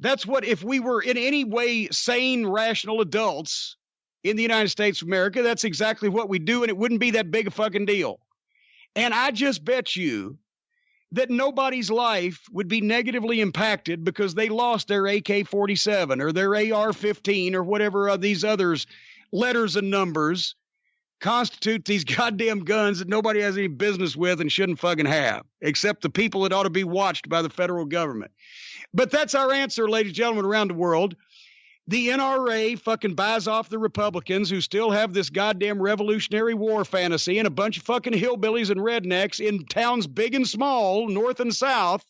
S1: That's what, if we were in any way sane, rational adults in the United States of America, that's exactly what we do, and it wouldn't be that big a fucking deal. And I just bet you that nobody's life would be negatively impacted because they lost their AK-47 or their AR-15 or whatever of these others letters and numbers constitute these goddamn guns that nobody has any business with and shouldn't fucking have, except the people that ought to be watched by the federal government. But that's our answer, ladies and gentlemen, around the world. The NRA fucking buys off the Republicans who still have this goddamn Revolutionary War fantasy, and a bunch of fucking hillbillies and rednecks in towns big and small, north and south,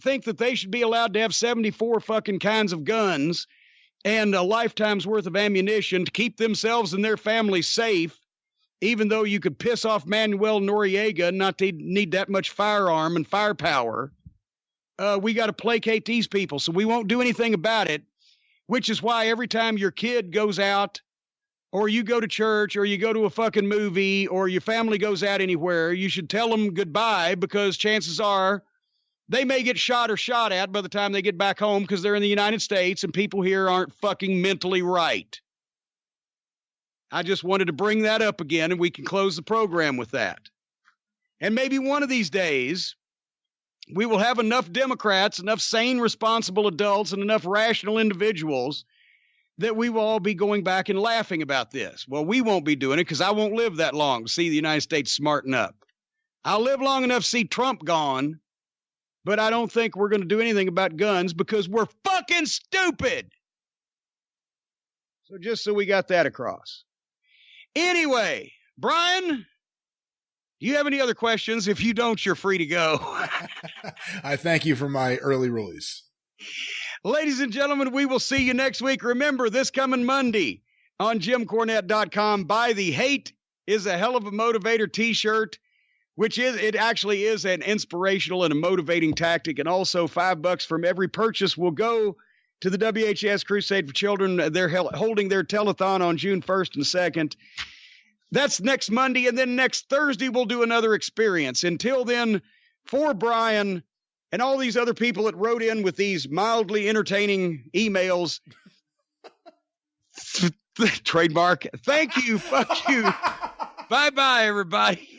S1: think that they should be allowed to have 74 fucking kinds of guns and a lifetime's worth of ammunition to keep themselves and their families safe, even though you could piss off Manuel Noriega and not need that much firearm and firepower. We got to placate these people, so we won't do anything about it. Which is why every time your kid goes out, or you go to church, or you go to a fucking movie, or your family goes out anywhere, you should tell them goodbye, because chances are they may get shot or shot at by the time they get back home, because they're in the United States and people here aren't fucking mentally right. I just wanted to bring that up again, and we can close the program with that. And maybe one of these days, we will have enough Democrats, enough sane, responsible adults, and enough rational individuals that we will all be going back and laughing about this. Well, we won't be doing it because I won't live that long to see the United States smarten up. I'll live long enough to see Trump gone, but I don't think we're going to do anything about guns because we're fucking stupid. So just so we got that across. Anyway, Brian, do you have any other questions? If you don't, you're free to go.
S2: I thank you for my early release.
S1: Ladies and gentlemen, we will see you next week. Remember, this coming Monday on JimCornette.com, buy the Hate is a Hell of a Motivator t-shirt, it actually is an inspirational and a motivating tactic. And also $5 from every purchase will go to the WHS Crusade for Children. They're holding their telethon on June 1st and 2nd. That's next Monday, and then next Thursday we'll do another experience. Until then, for Brian and all these other people that wrote in with these mildly entertaining emails, trademark, thank you, fuck you, bye-bye, everybody.